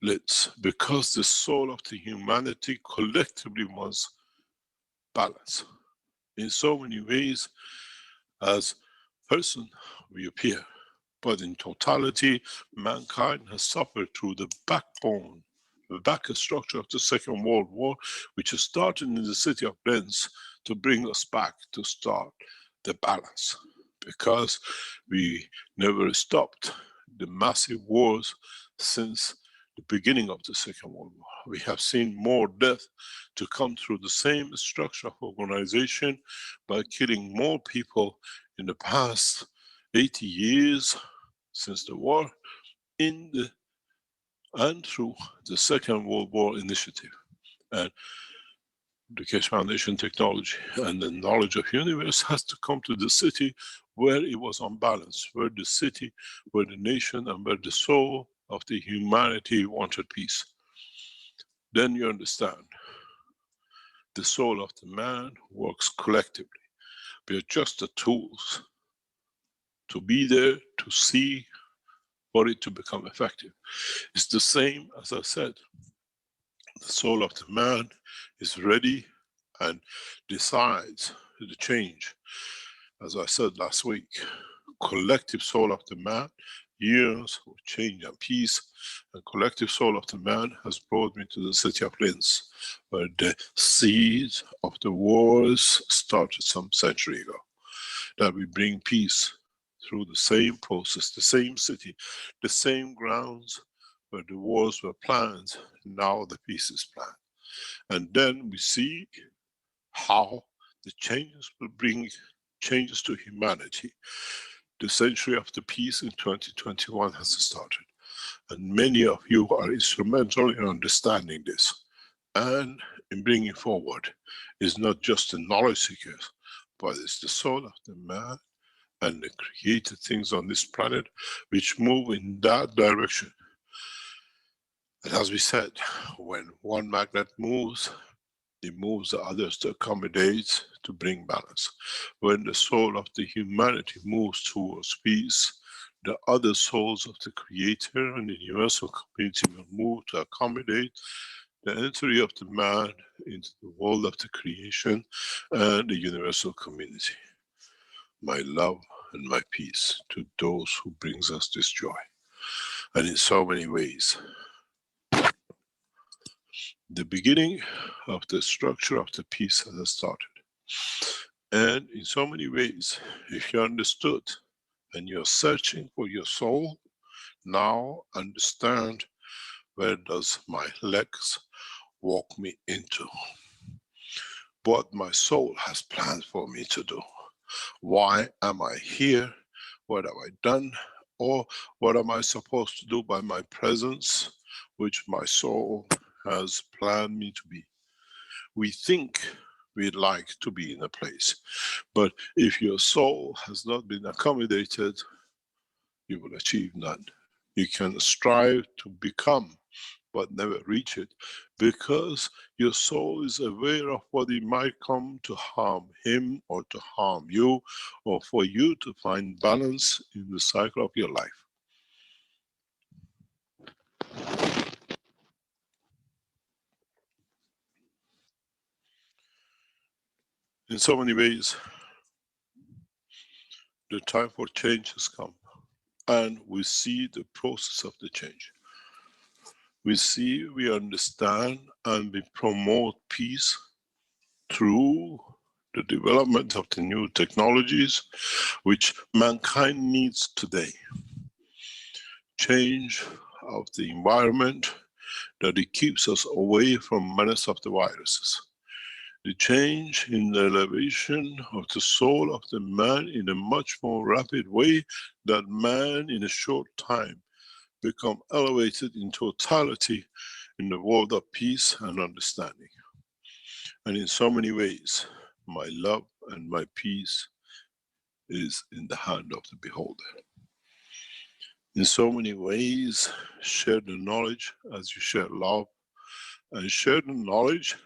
Litz, because the soul of the humanity collectively wants balance. In so many ways, as person we appear, but in totality, mankind has suffered through the backbone, the back structure of the Second World War, which started in the city of Linz to bring us back to start the balance. Because we never stopped the massive wars since the beginning of the Second World War. We have seen more death to come through the same structure of organization by killing more people in the past 80 years since the war and through the Second World War initiative. And the Keshe Foundation technology and the knowledge of universe has to come to the city where it was unbalanced, where the city, where the nation, and where the soul of the humanity wanted peace. Then you understand the soul of the man works collectively. We are just the tools to be there, to see, for it to become effective. It's the same as I said. The soul of the man is ready and decides the change. As I said last week, collective soul of the man yearns for change and peace. The collective soul of the man has brought me to the city of Linz, where the seeds of the wars started some century ago. That we bring peace through the same process, the same city, the same grounds where the wars were planned, now the peace is planned. And then we see how the changes will bring changes to humanity. The century of the peace in 2021 has started. And many of you are instrumental in understanding this. And in bringing forward is not just the knowledge seekers, but it's the soul of the man and the created things on this planet which move in that direction. And as we said, when one magnet moves, it moves the others to accommodate, to bring balance. When the soul of the humanity moves towards peace, the other souls of the Creator and the universal community will move to accommodate the entry of the man into the world of the creation and the universal community. My love and my peace to those who brings us this joy. And in so many ways, the beginning of the structure of the peace has started. And in so many ways, if you understood and you're searching for your soul, now understand where does my legs walk me into. What my soul has planned for me to do. Why am I here? What have I done? Or what am I supposed to do by my presence, which my soul has planned me to be? We think we'd like to be in a place, but if your soul has not been accommodated, you will achieve none. You can strive to become, but never reach it, because your soul is aware of what it might come to harm him or to harm you, or for you to find balance in the cycle of your life. In so many ways, the time for change has come, and we see the process of the change. We see, we understand, and we promote peace through the development of the new technologies which mankind needs today. Change of the environment, that it keeps us away from menace of the viruses. The change in the elevation of the soul of the man in a much more rapid way, that man in a short time become elevated in totality in the world of peace and understanding. And in so many ways, my love and my peace is in the hand of the beholder. In so many ways, share the knowledge as you share love, and share the knowledge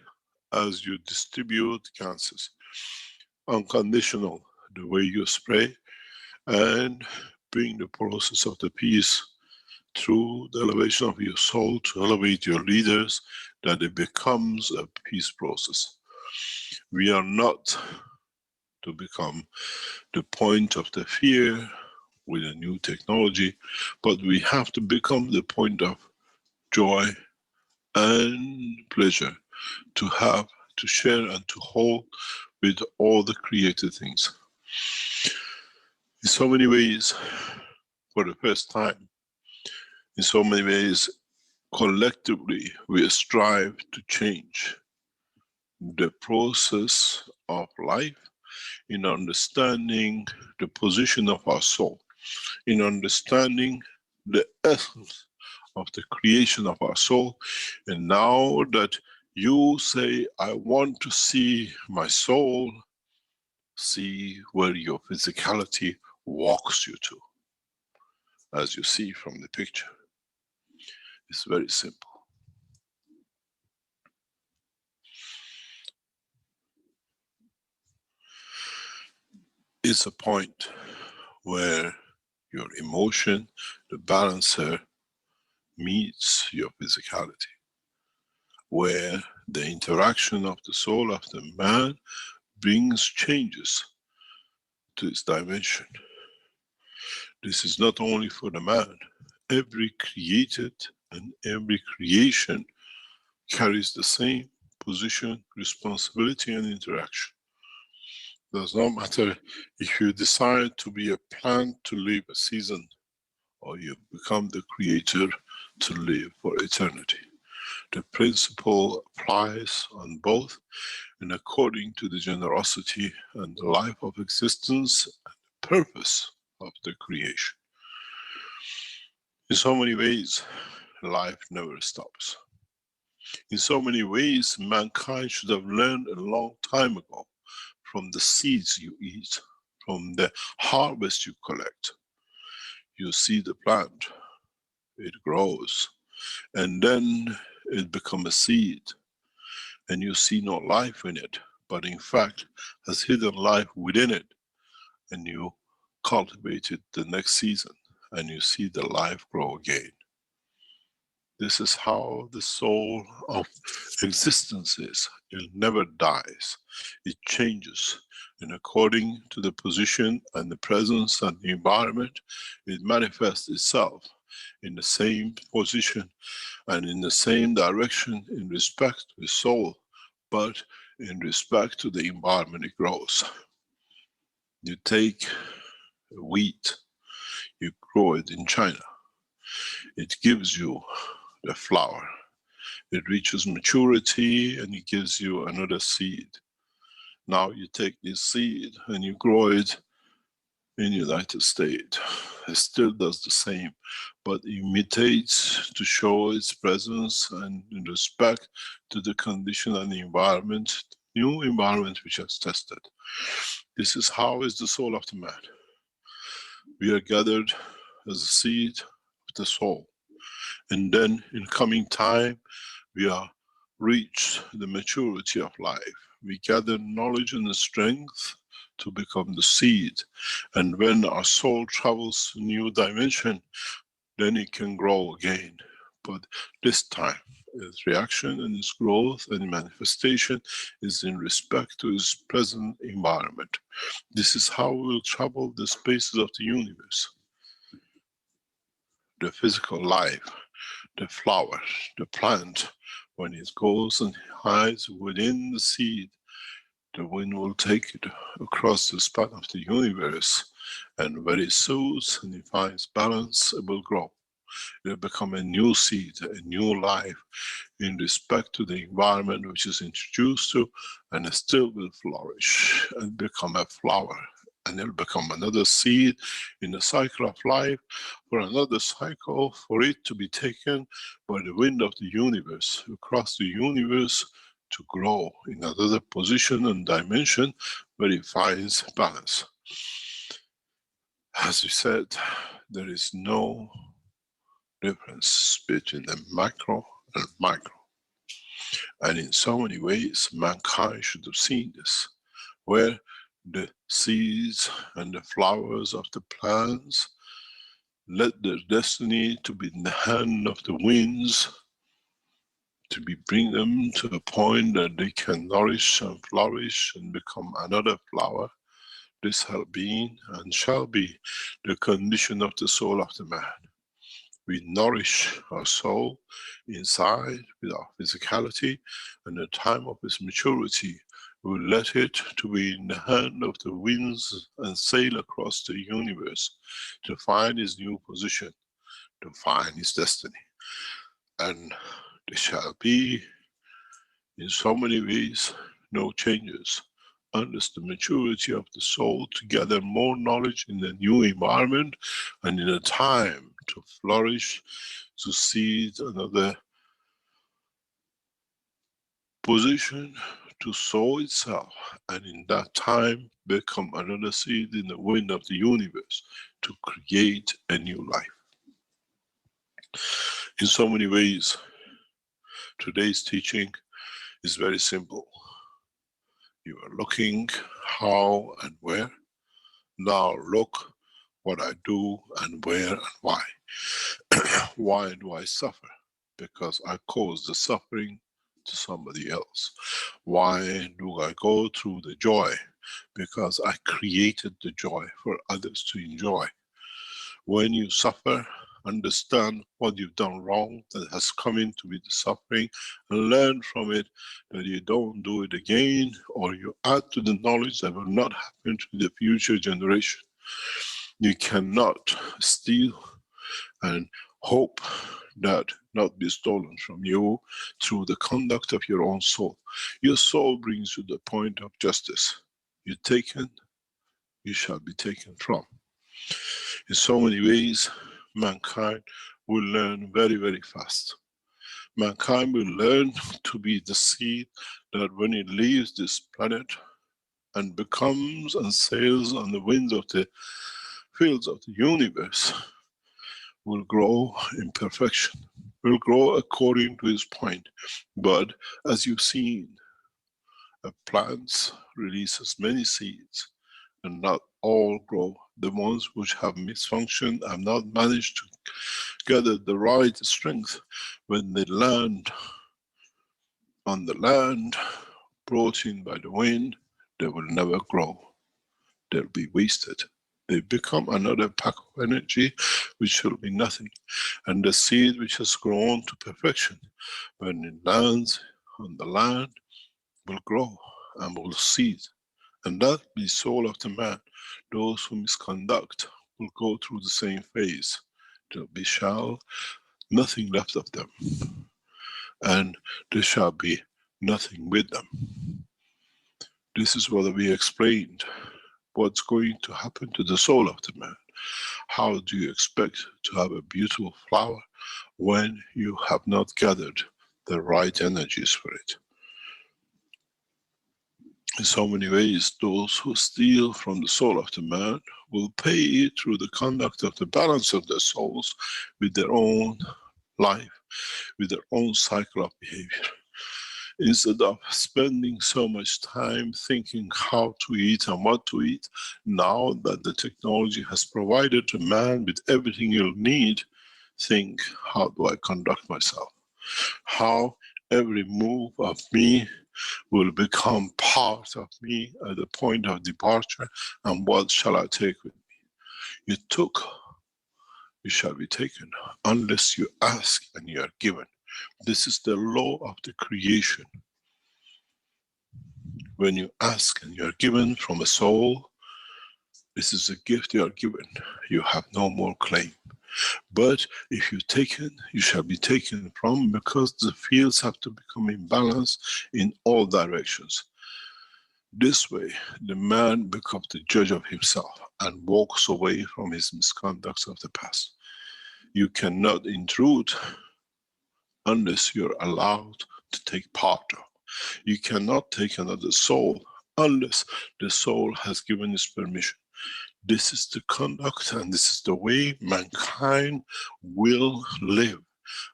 as you distribute cancers. Unconditional, the way you spray, and bring the process of the peace through the elevation of your soul to elevate your leaders, that it becomes a peace process. We are not to become the point of the fear with a new technology, but we have to become the point of joy and pleasure to have, to share and to hold with all the created things. In so many ways, for the first time, in so many ways, collectively we strive to change the process of life in understanding the position of our soul, in understanding the essence of the creation of our soul. And now that you say, I want to see my soul, see where your physicality walks you to, as you see from the picture. It's very simple. It's a point where your emotion, the balancer, meets your physicality, where the interaction of the soul of the man brings changes to its dimension. This is not only for the man. Every created and every creation carries the same position, responsibility and interaction. Does not matter if you decide to be a plant to live a season, or you become the creator to live for eternity. The principle applies on both, and according to the generosity and the life of existence and the purpose of the creation. In so many ways, life never stops. In so many ways, mankind should have learned a long time ago from the seeds you eat, from the harvest you collect. You see the plant, it grows, and then it becomes a seed, and you see no life in it, but in fact has hidden life within it, and you cultivate it the next season, and you see the life grow again. This is how the soul of existence is. It never dies. It changes. And according to the position and the presence and the environment, it manifests itself in the same position and in the same direction in respect to the soul, but in respect to the environment it grows. You take wheat, you grow it in China. It gives you the flower. It reaches maturity and it gives you another seed. Now you take this seed and you grow it in the United States. It still does the same, but imitates to show its presence and in respect to the condition and the environment, new environment which has tested. This is how is the soul of the man. We are gathered as a seed of the soul. And then in coming time, we are reached the maturity of life. We gather knowledge and the strength to become the seed. And when our soul travels to a new dimension, then it can grow again. But this time, its reaction and its growth and manifestation is in respect to its present environment. This is how we will travel the spaces of the universe. The physical life, the flower, the plant, when it goes and hides within the seed, the wind will take it across the span of the universe, and when it sows and it finds balance, it will grow. It will become a new seed, a new life in respect to the environment which is introduced to, and it still will flourish and become a flower. And it will become another seed in the cycle of life, for another cycle, for it to be taken by the wind of the universe, across the universe, to grow in another position and dimension where it finds balance. As we said, there is no difference between the macro and micro. And in so many ways, mankind should have seen this, where the seeds and the flowers of the plants. Let their destiny to be in the hand of the winds, to bring them to a point that they can nourish and flourish and become another flower. This has been and shall be the condition of the soul of the man. We nourish our soul inside with our physicality, and the time of its maturity, we let it to be in the hand of the winds and sail across the universe to find its new position, to find its destiny. And there shall be, in so many ways, no changes, unless the maturity of the soul to gather more knowledge in the new environment and in a time to flourish, to see another position, to sow itself, and in that time become another seed in the wind of the universe to create a new life. In so many ways, today's teaching is very simple. You are looking how and where. Now look what I do and where and why. Why do I suffer? Because I caused the suffering to somebody else. Why do I go through the joy? Because I created the joy for others to enjoy. When you suffer, understand what you've done wrong that has come into with the suffering, and learn from it that you don't do it again, or you add to the knowledge that will not happen to the future generation. You cannot steal and hope that not be stolen from you through the conduct of your own soul. Your soul brings you the point of justice. You're taken, you shall be taken from. In so many ways, mankind will learn very, very fast. Mankind will learn to be the seed that when it leaves this planet and becomes and sails on the winds of the fields of the universe, will grow in perfection, will grow according to its point. But as you've seen, a plant releases many seeds and not all grow. The ones which have misfunctioned have not managed to gather the right strength. When they land on the land, brought in by the wind, they will never grow. They'll be wasted. They become another pack of energy which will be nothing. And the seed which has grown to perfection, when it lands on the land, will grow and will seed. And that be the soul of the man. Those who misconduct will go through the same phase. There'll be nothing left of them. And there shall be nothing with them. This is what we explained. What's going to happen to the soul of the man. How do you expect to have a beautiful flower when you have not gathered the right energies for it? In so many ways, those who steal from the soul of the man will pay through the conduct of the balance of their souls with their own life, with their own cycle of behavior. Instead of spending so much time thinking how to eat and what to eat, now that the technology has provided to man with everything he'll need, think, how do I conduct myself? How every move of me will become part of me at the point of departure, and what shall I take with me? You took, you shall be taken, unless you ask and you are given. This is the law of the creation. When you ask and you are given from a soul, this is a gift you are given. You have no more claim. But if you're taken, you shall be taken from, because the fields have to become in balance in all directions. This way, the man becomes the judge of himself and walks away from his misconducts of the past. You cannot intrude unless you're allowed to take part of. You cannot take another soul unless the soul has given its permission. This is the conduct and this is the way mankind will live.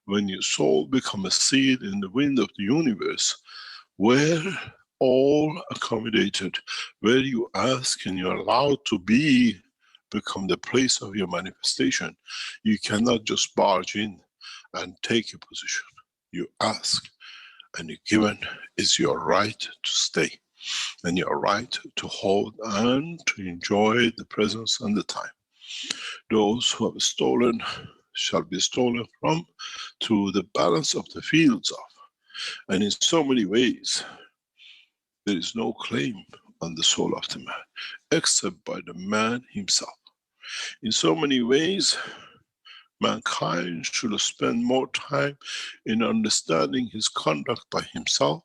When your soul becomes a seed in the wind of the universe, where all accommodated, where you ask and you're allowed to be, become the place of your manifestation. You cannot just barge in and take a position. You ask and you're given is your right to stay and your right to hold and to enjoy the presence and the time. Those who have stolen shall be stolen from through the balance of the fields of. And in so many ways, there is no claim on the soul of the man, except by the man himself. In so many ways, mankind should spend more time in understanding his conduct by himself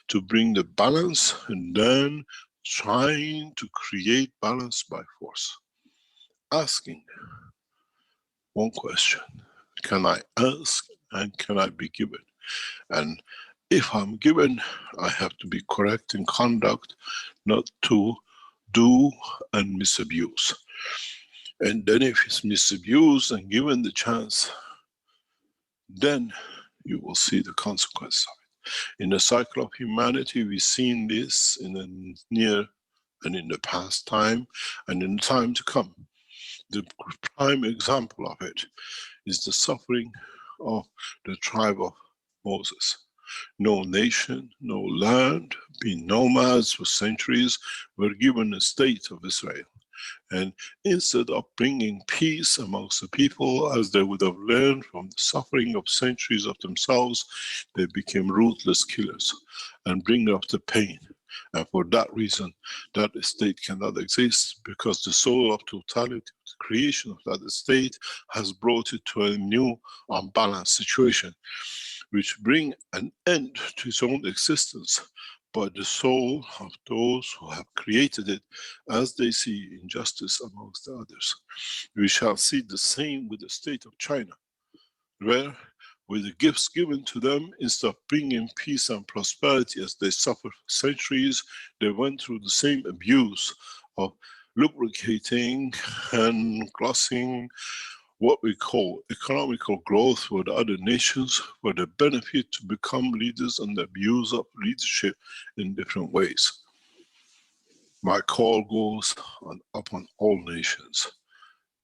to bring the balance, and then trying to create balance by force. Asking one question: can I ask and can I be given? And if I'm given, I have to be correct in conduct, not to do and misabuse. And then if it's misused and given the chance, then you will see the consequence of it. In the cycle of humanity, we've seen this in the near and in the past time and in the time to come. The prime example of it is the suffering of the tribe of Moses. No nation, no land, being nomads for centuries, were given a state of Israel. And instead of bringing peace amongst the people, as they would have learned from the suffering of centuries of themselves, they became ruthless killers and bring up the pain. And for that reason, that state cannot exist, because the soul of totality, the creation of that state, has brought it to a new unbalanced situation, which bring an end to its own existence by the soul of those who have created it, as they see injustice amongst the others. We shall see the same with the state of China, where with the gifts given to them, instead of bringing peace and prosperity as they suffered for centuries, they went through the same abuse of lubricating and glossing what we call economical growth for the other nations, for the benefit to become leaders and the abuse of leadership in different ways. My call goes on upon all nations.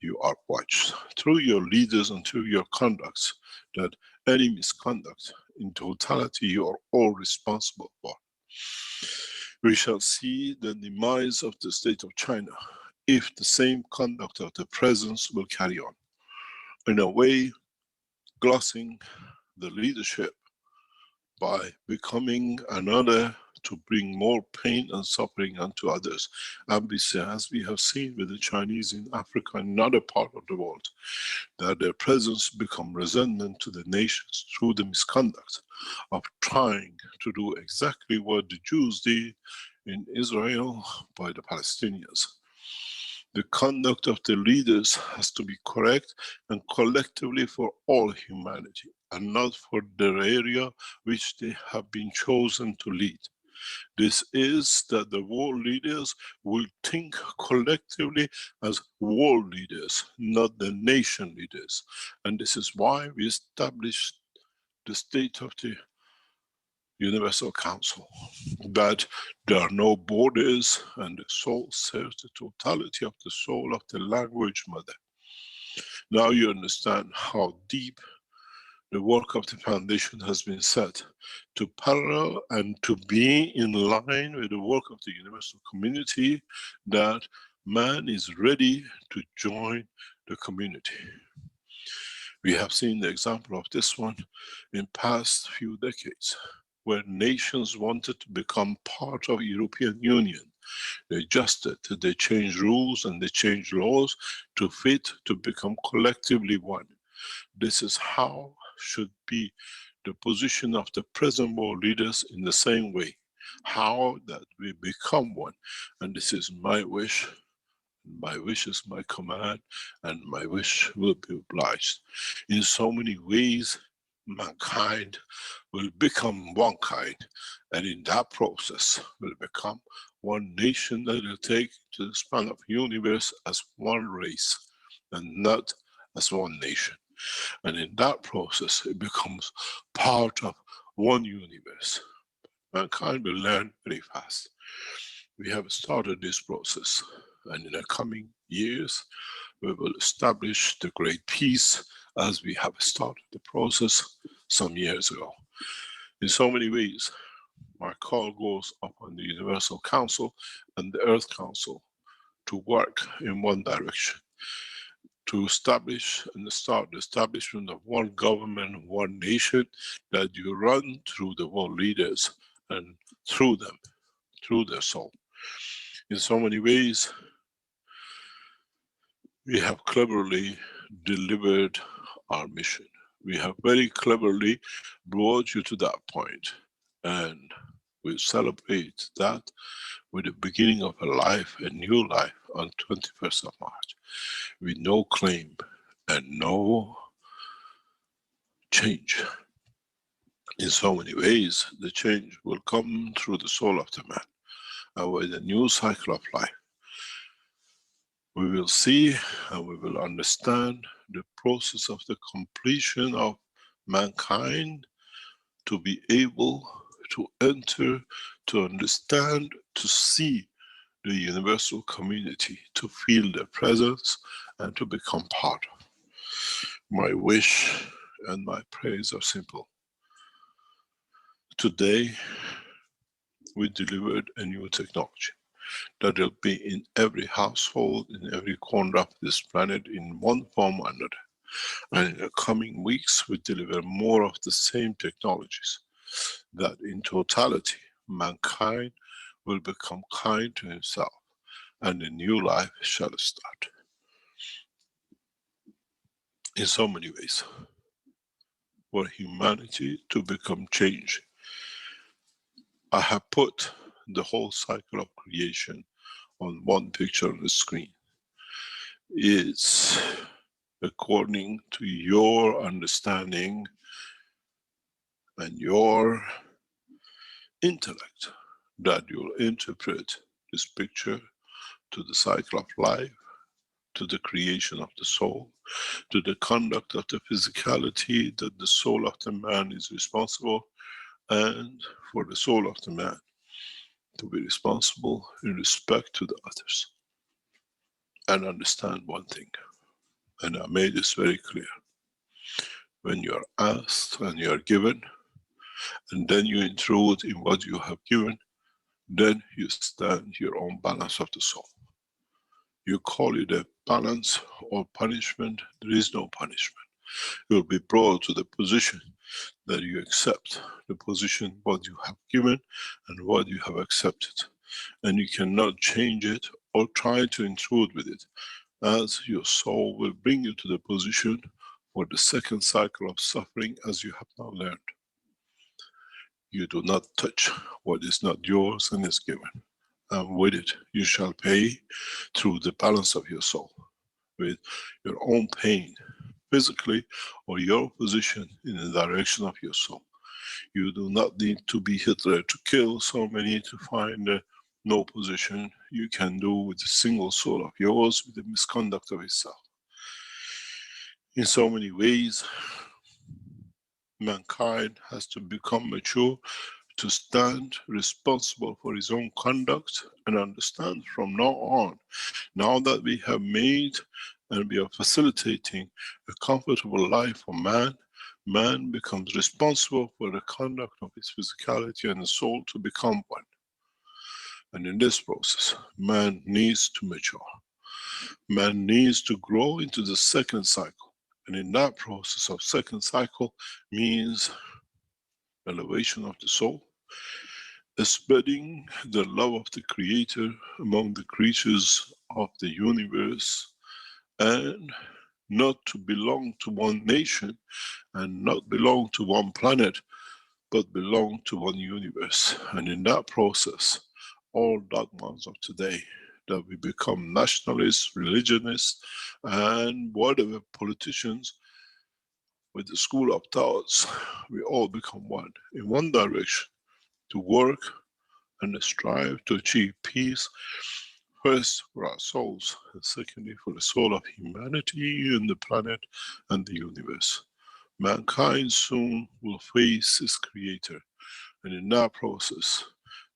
You are watched through your leaders and through your conducts, that any misconduct in totality you are all responsible for. We shall see the demise of the state of China if the same conduct of the presence will carry on. In a way, glossing the leadership by becoming another to bring more pain and suffering onto others. And as we have seen with the Chinese in Africa and other part of the world, that their presence become resentment to the nations through the misconduct of trying to do exactly what the Jews did in Israel by the Palestinians. The conduct of the leaders has to be correct and collectively for all humanity, and not for their area which they have been chosen to lead. This is that the world leaders will think collectively as world leaders, not the nation leaders. And this is why we established the state of the Universal Council, that there are no borders, and the soul serves the totality of the soul of the language mother. Now you understand how deep the work of the foundation has been set to parallel and to be in line with the work of the universal community, that man is ready to join the community. We have seen the example of this one in past few decades, where nations wanted to become part of European Union. They adjusted, they changed rules and they changed laws to fit, to become collectively one. This is how should be the position of the present world leaders in the same way. How that we become one. And this is my wish. My wish is my command, and my wish will be obliged. In so many ways, mankind will become one kind, and in that process will become one nation that will take to the span of universe as one race and not as one nation. And in that process it becomes part of one universe. mankind will learn very fast. We have started this process, and in the coming years, we will establish the great peace as we have started the process some years ago. In so many ways, my call goes upon the Universal Council and the Earth Council to work in one direction, to establish and start the establishment of one government, one nation, that you run through the world leaders and through them, through their soul. In so many ways, we have cleverly delivered our mission. We have very cleverly brought you to that point, and we celebrate that with the beginning of a life, a new life, on 21st of March, with no claim and no change. In so many ways, the change will come through the soul of the man, and with a new cycle of life, we will see and we will understand the process of the completion of mankind to be able to enter, to understand, to see the universal community, to feel their presence and to become part of. My wish and my prayers are simple. Today, we delivered a new technology that will be in every household, in every corner of this planet in one form or another. And in the coming weeks, we deliver more of the same technologies, that in totality, mankind will become kind to himself, and a new life shall start. In so many ways, for humanity to become changed, I have put the whole cycle of creation on one picture on the screen. It's according to your understanding and your intellect that you'll interpret this picture to the cycle of life, to the creation of the soul, to the conduct of the physicality that the soul of the man is responsible, and for the soul of the man to be responsible in respect to the others. And understand one thing, and I made this very clear. When you are asked and you are given, and then you intrude in what you have given, then you stand your own balance of the soul. You call it a balance or punishment, there is no punishment. You will be brought to the position that you accept, the position what you have given and what you have accepted. And you cannot change it or try to intrude with it, as your soul will bring you to the position for the second cycle of suffering, as you have now learned. You do not touch what is not yours and is given. And with it, you shall pay through the balance of your soul, with your own pain, physically, or your position in the direction of your soul. You do not need to be Hitler to kill so many to find no position you can do with a single soul of yours, with the misconduct of itself. In so many ways, mankind has to become mature to stand responsible for his own conduct and understand from now on, now that we have made and we are facilitating a comfortable life for man, man becomes responsible for the conduct of his physicality and the soul to become one. And in this process, man needs to mature. Man needs to grow into the second cycle. And in that process of second cycle means elevation of the soul, spreading the love of the Creator among the creatures of the universe, and not to belong to one nation and not belong to one planet, but belong to one universe. And in that process, all dogmas of today, that we become nationalists, religionists, and whatever politicians with the school of thoughts, we all become one, in one direction, to work and strive to achieve peace, first for our souls, and secondly for the soul of humanity and the planet and the universe. Mankind soon will face its Creator, And in that process,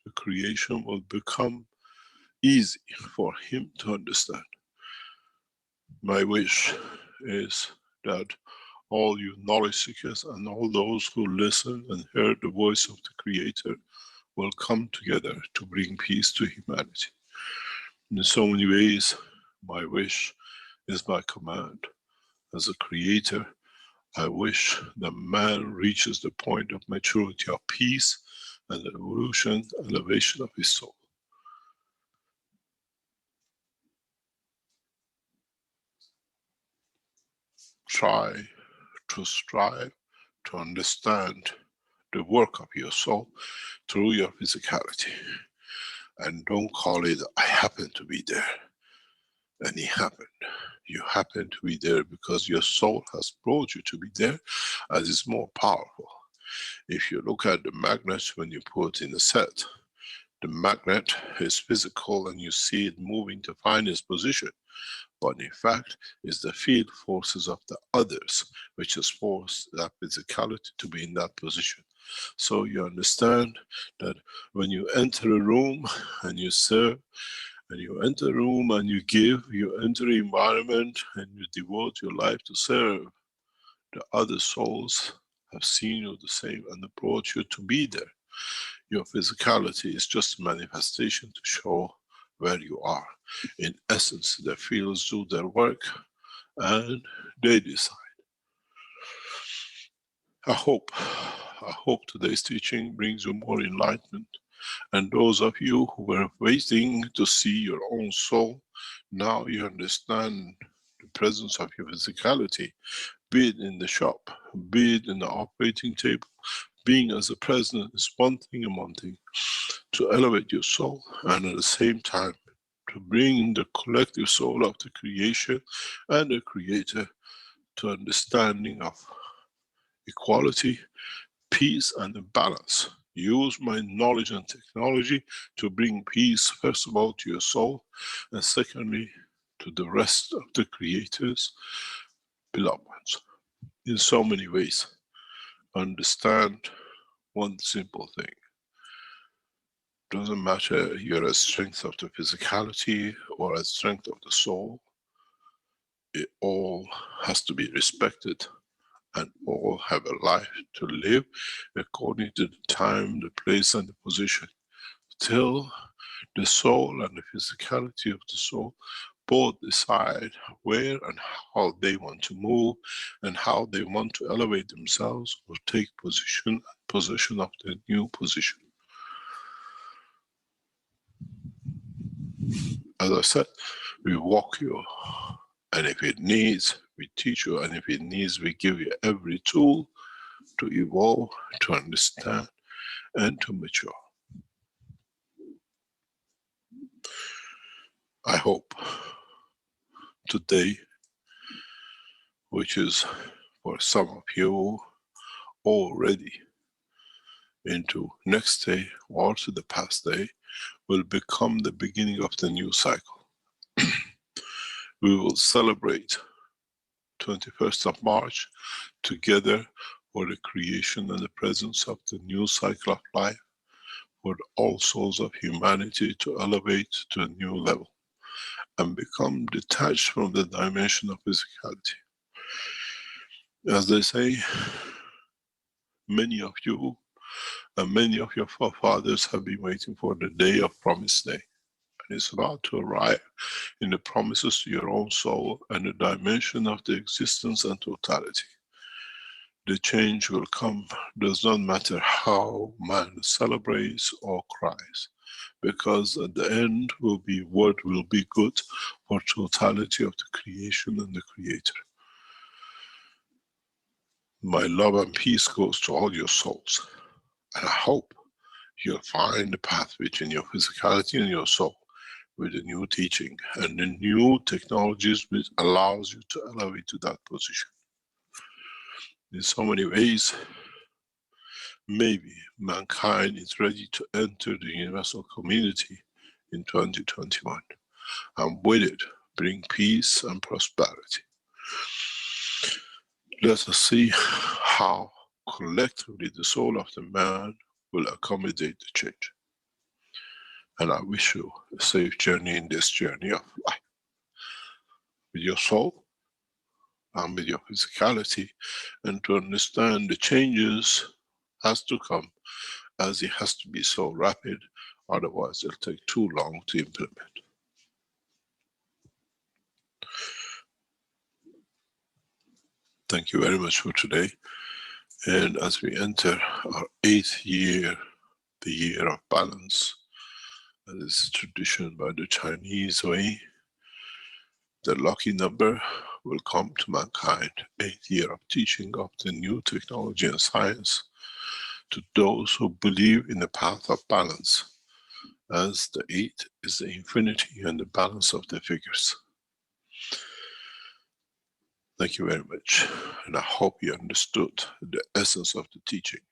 the creation will become easy for him to understand. My wish is that all you knowledge seekers and all those who listen and hear the voice of the Creator will come together to bring peace to humanity. In so many ways, my wish is my command. As a creator, I wish that man reaches the point of maturity of peace and the evolution, elevation of his soul. Try to strive to understand the work of your soul through your physicality. And don't call it, I happen to be there. And it happened. You happen to be there because your soul has brought you to be there, as it's more powerful. If you look at the magnet when you put in a set, the magnet is physical and you see it moving to find its position. But in fact, it's the field forces of the others which has forced that physicality to be in that position. So you understand that when you enter a room and you serve, and you enter a room and you give, you enter the environment and you devote your life to serve, the other souls have seen you the same and they brought you to be there. Your physicality is just a manifestation to show where you are. In essence, the fields do their work and they decide. I hope today's teaching brings you more enlightenment. And those of you who were waiting to see your own soul, now you understand the presence of your physicality, be it in the shop, be it in the operating table. Being as a president is one thing and one thing, to elevate your soul and at the same time to bring the collective soul of the creation and the Creator to understanding of equality, peace and the balance. Use my knowledge and technology to bring peace, first of all, to your soul, and secondly, to the rest of the Creator's beloved ones. In so many ways, understand one simple thing. Doesn't matter you're a strength of the physicality or a strength of the soul, it all has to be respected and all have a life to live according to the time, the place and the position, till the soul and the physicality of the soul both decide where and how they want to move and how they want to elevate themselves or take possession of the new position. As I said, we walk you, and if it needs, we teach you, and if it needs, we give you every tool to evolve, to understand, and to mature. I hope today, which is for some of you already into next day or to the past day, will become the beginning of the new cycle. We will celebrate 21st of March together for the creation and the presence of the new cycle of life, for all souls of humanity to elevate to a new level and become detached from the dimension of physicality. As they say, many of you and many of your forefathers have been waiting for the day of promised day. And it's about to arrive in the promises to your own soul and the dimension of the existence and totality. The change will come, does not matter how man celebrates or cries, because at the end will be what will be good for totality of the creation and the Creator. My love and peace goes to all your souls, and I hope you'll find the path between your physicality and your soul with the new teaching and the new technologies which allows you to elevate to that position. In so many ways, maybe mankind is ready to enter the universal community in 2021, and with it bring peace and prosperity. Let us see how collectively the soul of the man will accommodate the change. And I wish you a safe journey in this journey of life, with your soul and with your physicality, and to understand the changes has to come, as it has to be so rapid, otherwise it'll take too long to implement. Thank you very much for today. And as we enter our 8th year, the year of balance, that is tradition by the Chinese way, the lucky number will come to mankind, 8th year of teaching of the new technology and science, to those who believe in the path of balance, as the 8 is the infinity and the balance of the figures. Thank you very much, and I hope you understood the essence of the teaching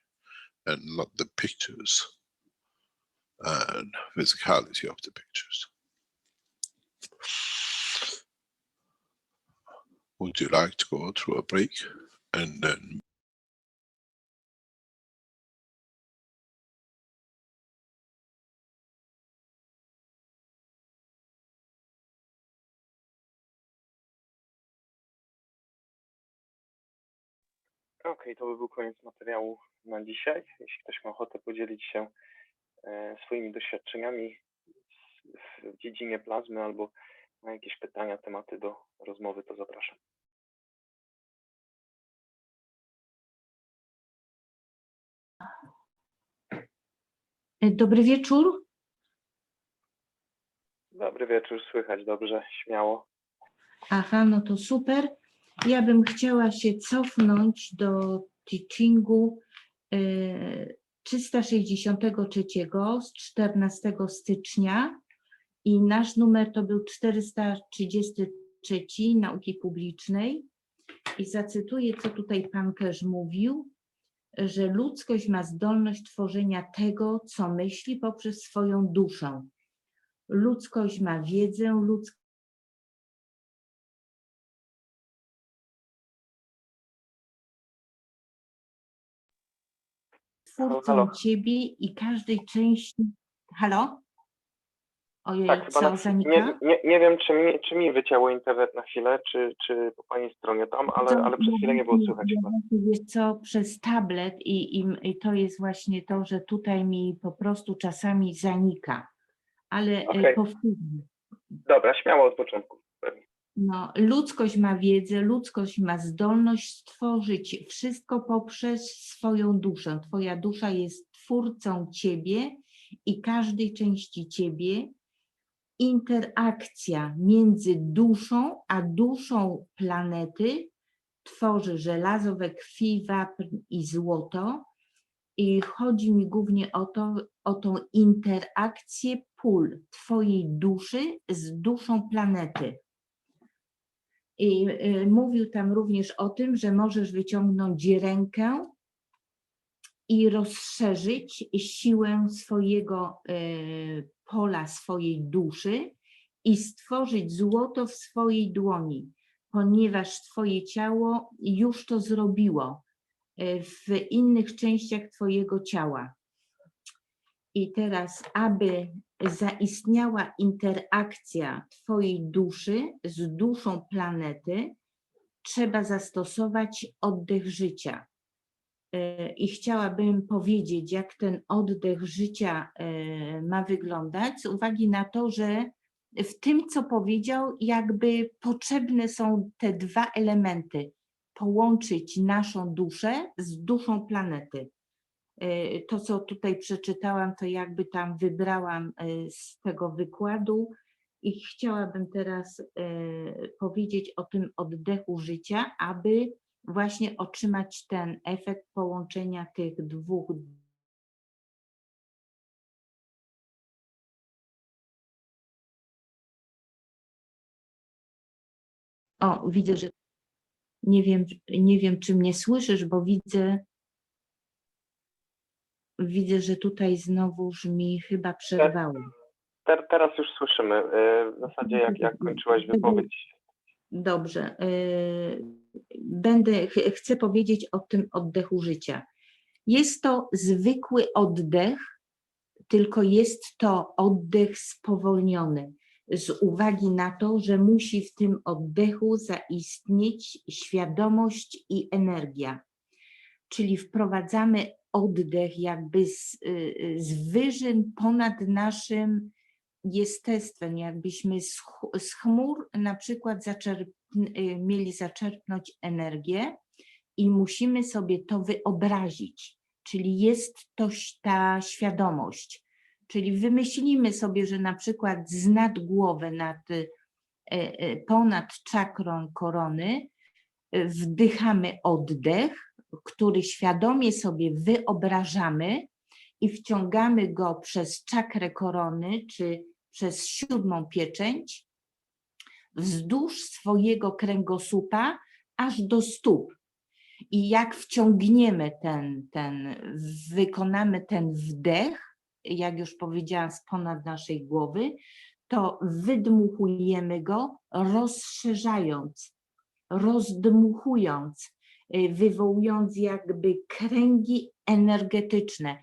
and not the pictures and physicality of the pictures. Would you like to go through a break and then
Okej, to by był koniec materiału na dzisiaj. Jeśli ktoś ma ochotę podzielić się swoimi doświadczeniami w dziedzinie plazmy albo ma jakieś pytania, tematy do rozmowy, to zapraszam.
Dobry wieczór.
Dobry wieczór, słychać dobrze, śmiało.
Aha, no to super. Ja bym chciała się cofnąć do teachingu 363 z 14 stycznia i nasz numer to był 433 Nauki publicznej i zacytuję, co tutaj pan Keshe mówił, że ludzkość ma zdolność tworzenia tego, co myśli poprzez swoją duszę. Ludzkość ma wiedzę, twórcą ciebie i każdej części. Halo? Ojej,
Tak,
co zanika?
Nie wiem, czy mi wycięło internet na chwilę, czy po pani stronie tam, ale przez chwilę nie było słychać.
Wiesz co, przez tablet i to jest właśnie to, że tutaj mi po prostu czasami zanika. Ale powtórzę.
Dobra, śmiało od początku.
No, ludzkość ma wiedzę, ludzkość ma zdolność stworzyć wszystko poprzez swoją duszę. Twoja dusza jest twórcą ciebie i każdej części ciebie. Interakcja między duszą a duszą planety tworzy żelazo we krwi, wapń i złoto. I chodzi mi głównie o tą interakcję pól twojej duszy z duszą planety. I mówił tam również o tym, że możesz wyciągnąć rękę i rozszerzyć siłę swojego pola, swojej duszy i stworzyć złoto w swojej dłoni, ponieważ twoje ciało już to zrobiło w innych częściach twojego ciała. I teraz, aby zaistniała interakcja twojej duszy z duszą planety, trzeba zastosować oddech życia. I chciałabym powiedzieć, jak ten oddech życia ma wyglądać, z uwagi na to, że w tym, co powiedział, jakby potrzebne są te dwa elementy. Połączyć naszą duszę z duszą planety. To, co tutaj przeczytałam, to jakby tam wybrałam z tego wykładu i chciałabym teraz powiedzieć o tym oddechu życia, aby właśnie otrzymać ten efekt połączenia tych dwóch. O, widzę, że nie wiem, czy mnie słyszysz, bo widzę, że tutaj znowuż mi chyba przerwało.
Teraz już słyszymy. W zasadzie jak kończyłaś wypowiedź.
Dobrze. Chcę powiedzieć o tym oddechu życia. Jest to zwykły oddech, tylko jest to oddech spowolniony, z uwagi na to, że musi w tym oddechu zaistnieć świadomość i energia. Czyli wprowadzamy oddech jakby z wyżyn ponad naszym jestestwem, jakbyśmy z chmur na przykład mieli zaczerpnąć energię i musimy sobie to wyobrazić, czyli jest to ta świadomość. Czyli wymyślimy sobie, że na przykład z nad głowy, ponad czakrą korony wdychamy oddech, który świadomie sobie wyobrażamy i wciągamy go przez czakrę korony, czy przez 7. pieczęć, wzdłuż swojego kręgosłupa, aż do stóp. I jak wciągniemy wykonamy ten wdech, jak już powiedziałam, z ponad naszej głowy, to wydmuchujemy go, rozszerzając, rozdmuchując, wywołując jakby kręgi energetyczne.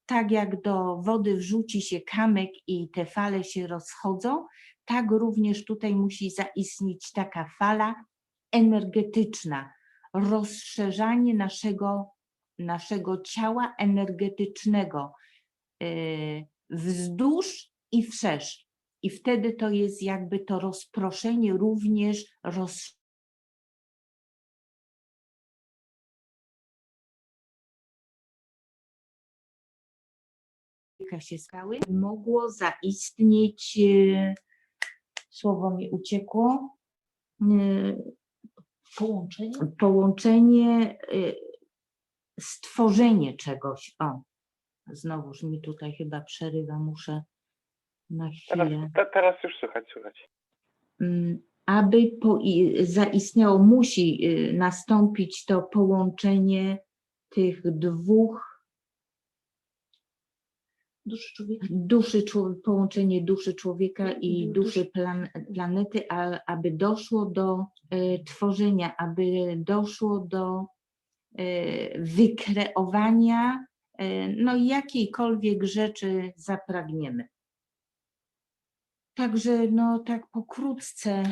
Tak jak do wody wrzuci się kamyk i te fale się rozchodzą, tak również tutaj musi zaistnieć taka fala energetyczna, rozszerzanie naszego ciała energetycznego wzdłuż i wszerz. I wtedy to jest jakby to rozproszenie również się skały, mogło zaistnieć, słowo mi uciekło, połączenie, stworzenie czegoś. O, znowuż mi tutaj chyba przerywa, muszę na chwilę.
Teraz już słychać.
Aby zaistniało, musi nastąpić to połączenie tych dwóch połączenie duszy człowieka i duszy planety, aby doszło do tworzenia, aby doszło do wykreowania jakiejkolwiek rzeczy zapragniemy. Także tak pokrótce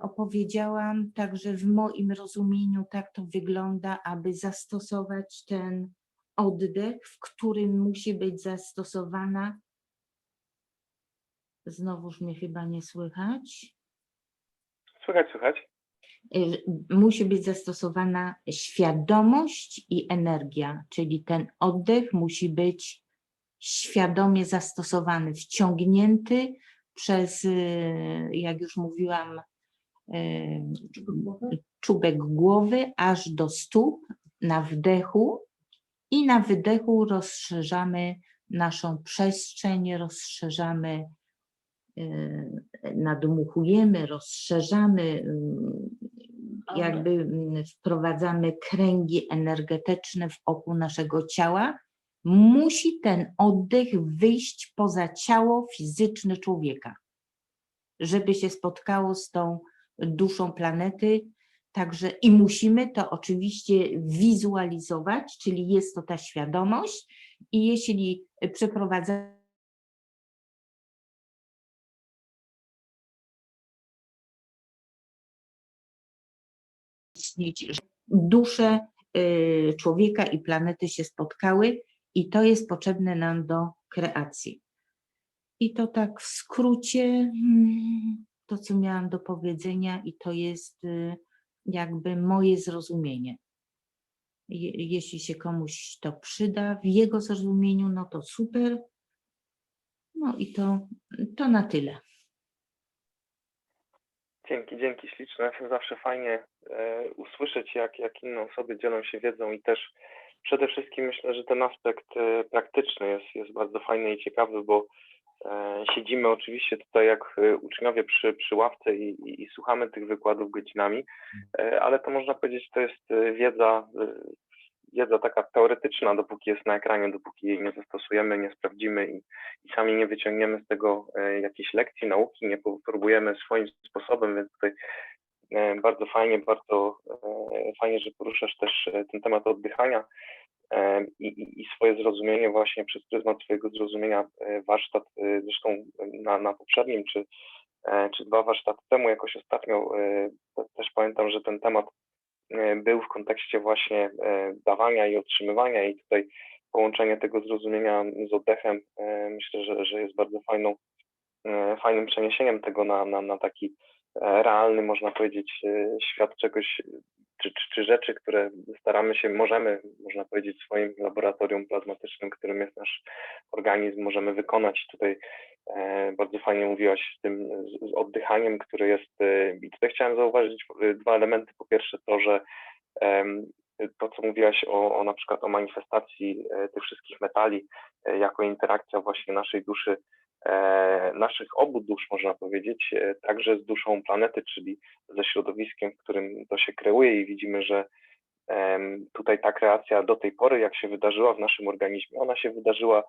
opowiedziałam, także w moim rozumieniu tak to wygląda, aby zastosować ten oddech, w którym musi być zastosowana, znowuż mnie chyba nie słychać.
Słychać.
Musi być zastosowana świadomość i energia, czyli ten oddech musi być świadomie zastosowany, wciągnięty przez, jak już mówiłam, czubek głowy aż do stóp na wdechu i na wydechu rozszerzamy naszą przestrzeń, rozszerzamy, nadmuchujemy, rozszerzamy, jakby wprowadzamy kręgi energetyczne wokół naszego ciała. Musi ten oddech wyjść poza ciało fizyczne człowieka, żeby się spotkało z tą duszą planety. Także i musimy to oczywiście wizualizować, czyli jest to ta świadomość i jeśli przeprowadzamy że dusze człowieka i planety się spotkały i to jest potrzebne nam do kreacji. I to tak w skrócie to, co miałam do powiedzenia i to jest jakby moje zrozumienie. Jeśli się komuś to przyda w jego zrozumieniu, no to super. No i to na tyle.
Dzięki śliczne. Zawsze fajnie usłyszeć, jak inne osoby dzielą się wiedzą i też przede wszystkim myślę, że ten aspekt praktyczny jest bardzo fajny i ciekawy, bo siedzimy oczywiście tutaj jak uczniowie przy ławce i słuchamy tych wykładów godzinami, ale to można powiedzieć, to jest wiedza taka teoretyczna, dopóki jest na ekranie, dopóki jej nie zastosujemy, nie sprawdzimy i sami nie wyciągniemy z tego jakiejś lekcji, nauki, nie próbujemy swoim sposobem, więc tutaj bardzo fajnie, że poruszasz też ten temat oddychania. i swoje zrozumienie właśnie przez pryzmat swojego zrozumienia warsztat, zresztą na poprzednim czy 2 warsztaty temu jakoś ostatnio też pamiętam, że ten temat był w kontekście właśnie dawania i otrzymywania i tutaj połączenie tego zrozumienia z oddechem myślę, że jest bardzo fajnym przeniesieniem tego na taki realny, można powiedzieć, świat czegoś, czy rzeczy, które możemy, można powiedzieć, w swoim laboratorium plazmatycznym, którym jest nasz organizm, możemy wykonać. Tutaj bardzo fajnie mówiłaś z oddychaniem, które jest, i tutaj chciałem zauważyć 2 elementy. Po pierwsze to, że to, co mówiłaś na przykład o manifestacji tych wszystkich metali jako interakcja właśnie naszej duszy, naszych obu dusz, można powiedzieć, także z duszą planety, czyli ze środowiskiem, w którym to się kreuje i widzimy, że tutaj ta kreacja do tej pory, jak się wydarzyła w naszym organizmie, ona się wydarzyła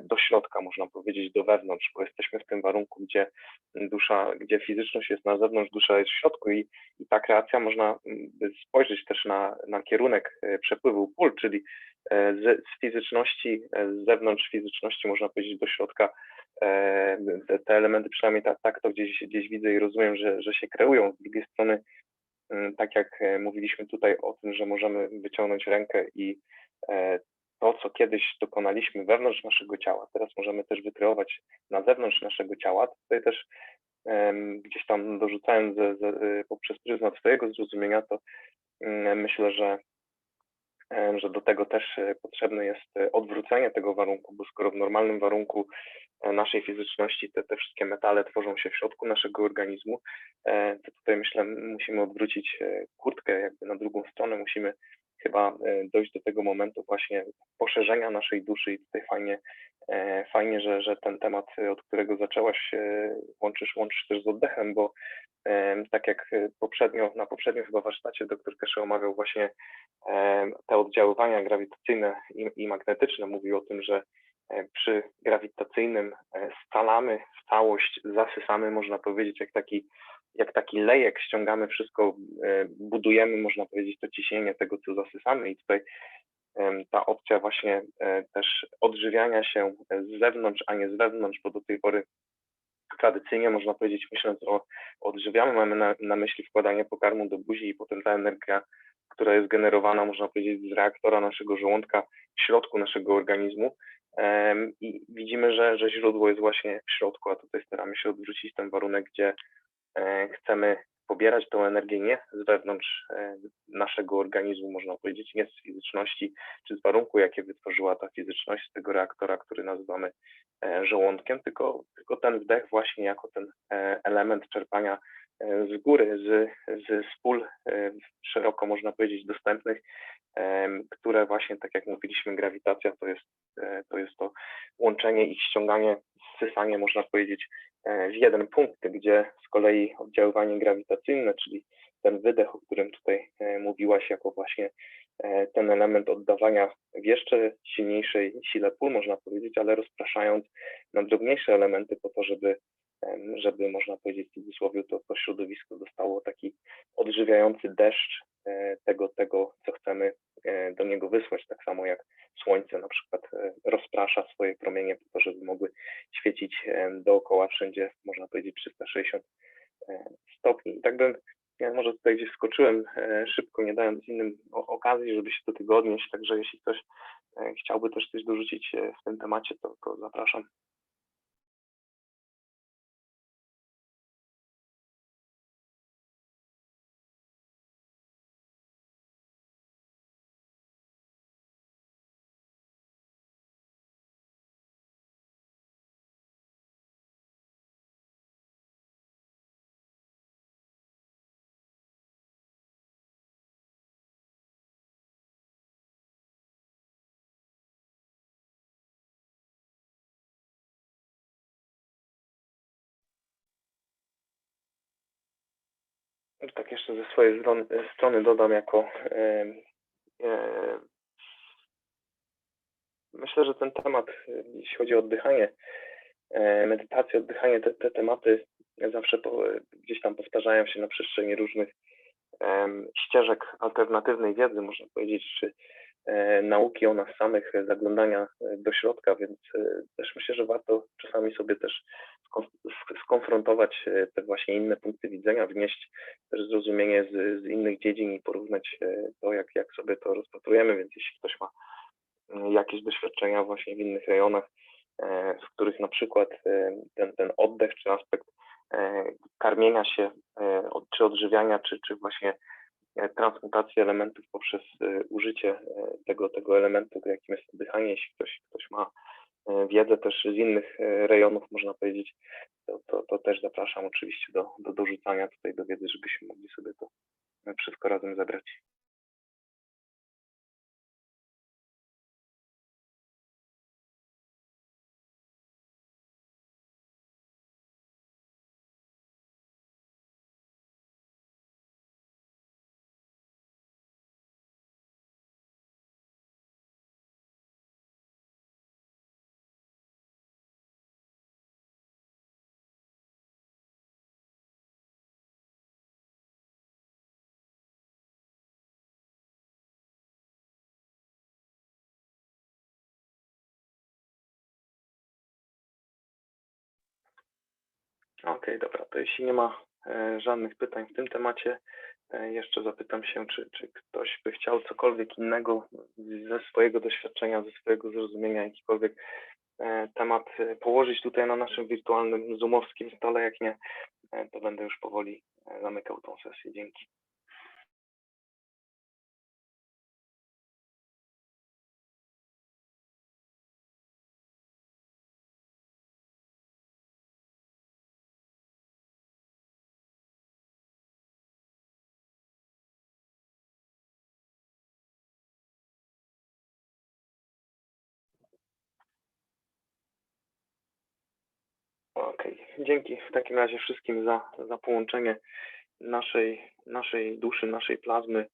do środka, można powiedzieć, do wewnątrz, bo jesteśmy w tym warunku, gdzie fizyczność jest na zewnątrz, dusza jest w środku i ta kreacja, można spojrzeć też na kierunek przepływu pól, czyli z fizyczności, z zewnątrz fizyczności, można powiedzieć, do środka. Te elementy, przynajmniej tak to gdzieś widzę i rozumiem, że się kreują. Z drugiej strony, tak jak mówiliśmy tutaj o tym, że możemy wyciągnąć rękę i to, co kiedyś dokonaliśmy wewnątrz naszego ciała, teraz możemy też wykreować na zewnątrz naszego ciała. Tutaj też gdzieś tam dorzucając poprzez pryzmat swojego zrozumienia, to myślę, że do tego też potrzebne jest odwrócenie tego warunku, bo skoro w normalnym warunku naszej fizyczności te wszystkie metale tworzą się w środku naszego organizmu, to tutaj myślę, musimy odwrócić kurtkę jakby na drugą stronę, musimy chyba dojść do tego momentu właśnie poszerzenia naszej duszy i tutaj fajnie, że ten temat, od którego zaczęłaś, łączysz też z oddechem, bo tak jak na poprzednim chyba warsztacie dr Keshe omawiał właśnie te oddziaływania grawitacyjne i magnetyczne, mówił o tym, że przy grawitacyjnym scalamy w całość, zasysamy, można powiedzieć, jak taki lejek, ściągamy wszystko, budujemy, można powiedzieć, to ciśnienie tego, co zasysamy i tutaj ta opcja właśnie też odżywiania się z zewnątrz, a nie z wewnątrz, bo do tej pory tradycyjnie, można powiedzieć, myśląc o odżywianiu, mamy na myśli wkładanie pokarmu do buzi i potem ta energia, która jest generowana, można powiedzieć, z reaktora naszego żołądka w środku naszego organizmu i widzimy, że źródło jest właśnie w środku, a tutaj staramy się odwrócić ten warunek, gdzie chcemy pobierać tą energię nie z wewnątrz naszego organizmu, można powiedzieć, nie z fizyczności, czy z warunku, jakie wytworzyła ta fizyczność, z tego reaktora, który nazywamy żołądkiem, tylko ten wdech właśnie jako ten element czerpania z góry, z pól szeroko, można powiedzieć, dostępnych, które właśnie, tak jak mówiliśmy, grawitacja to jest to łączenie i ściąganie, zsysanie, można powiedzieć, w jeden punkt, gdzie z kolei oddziaływanie grawitacyjne, czyli ten wydech, o którym tutaj mówiłaś, jako właśnie ten element oddawania w jeszcze silniejszej sile pól, można powiedzieć, ale rozpraszając na drobniejsze elementy po to, żeby można powiedzieć w cudzysłowie, to środowisko dostało taki odżywiający deszcz tego, co chcemy do niego wysłać, tak samo jak słońce na przykład rozprasza swoje promienie po to, żeby mogły świecić dookoła wszędzie, można powiedzieć 360 stopni. I tak bym, ja może tutaj gdzieś wskoczyłem szybko, nie dając innym okazji, żeby się do tego odnieść, także jeśli ktoś chciałby też coś dorzucić w tym temacie, to zapraszam. Tak jeszcze ze swojej strony dodam myślę, że ten temat, jeśli chodzi o oddychanie, medytację, oddychanie, te tematy zawsze gdzieś tam powtarzają się na przestrzeni różnych ścieżek alternatywnej wiedzy, można powiedzieć, nauki o nas samych, zaglądania do środka, więc też myślę, że warto czasami sobie też skonfrontować te właśnie inne punkty widzenia, wnieść też zrozumienie z innych dziedzin i porównać to, jak sobie to rozpatrujemy, więc jeśli ktoś ma jakieś doświadczenia właśnie w innych rejonach, w których na przykład ten oddech czy aspekt karmienia się, czy odżywiania, czy właśnie transmutacji elementów poprzez użycie tego elementu, jakim jest oddychanie. Jeśli ktoś ma wiedzę też z innych rejonów, można powiedzieć, to też zapraszam oczywiście do dorzucania tutaj do wiedzy, żebyśmy mogli sobie to wszystko razem zebrać. Okej, dobra, to jeśli nie ma żadnych pytań w tym temacie, jeszcze zapytam się, czy ktoś by chciał cokolwiek innego ze swojego doświadczenia, ze swojego zrozumienia, jakikolwiek temat położyć tutaj na naszym wirtualnym zoomowskim stole. Jak nie, to będę już powoli zamykał tą sesję. Dzięki. Okej, dzięki w takim razie wszystkim za połączenie naszej duszy, naszej plazmy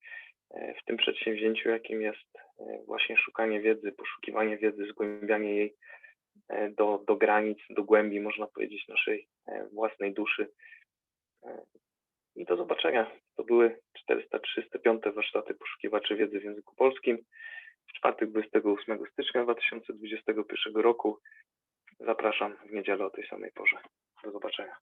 w tym przedsięwzięciu, jakim jest właśnie szukanie wiedzy, poszukiwanie wiedzy, zgłębianie jej do granic, do głębi, można powiedzieć, naszej własnej duszy. I do zobaczenia. To były 435 warsztaty poszukiwaczy wiedzy w języku polskim. W czwartek 28 stycznia 2021 roku. Zapraszam w niedzielę o tej samej porze. Do zobaczenia.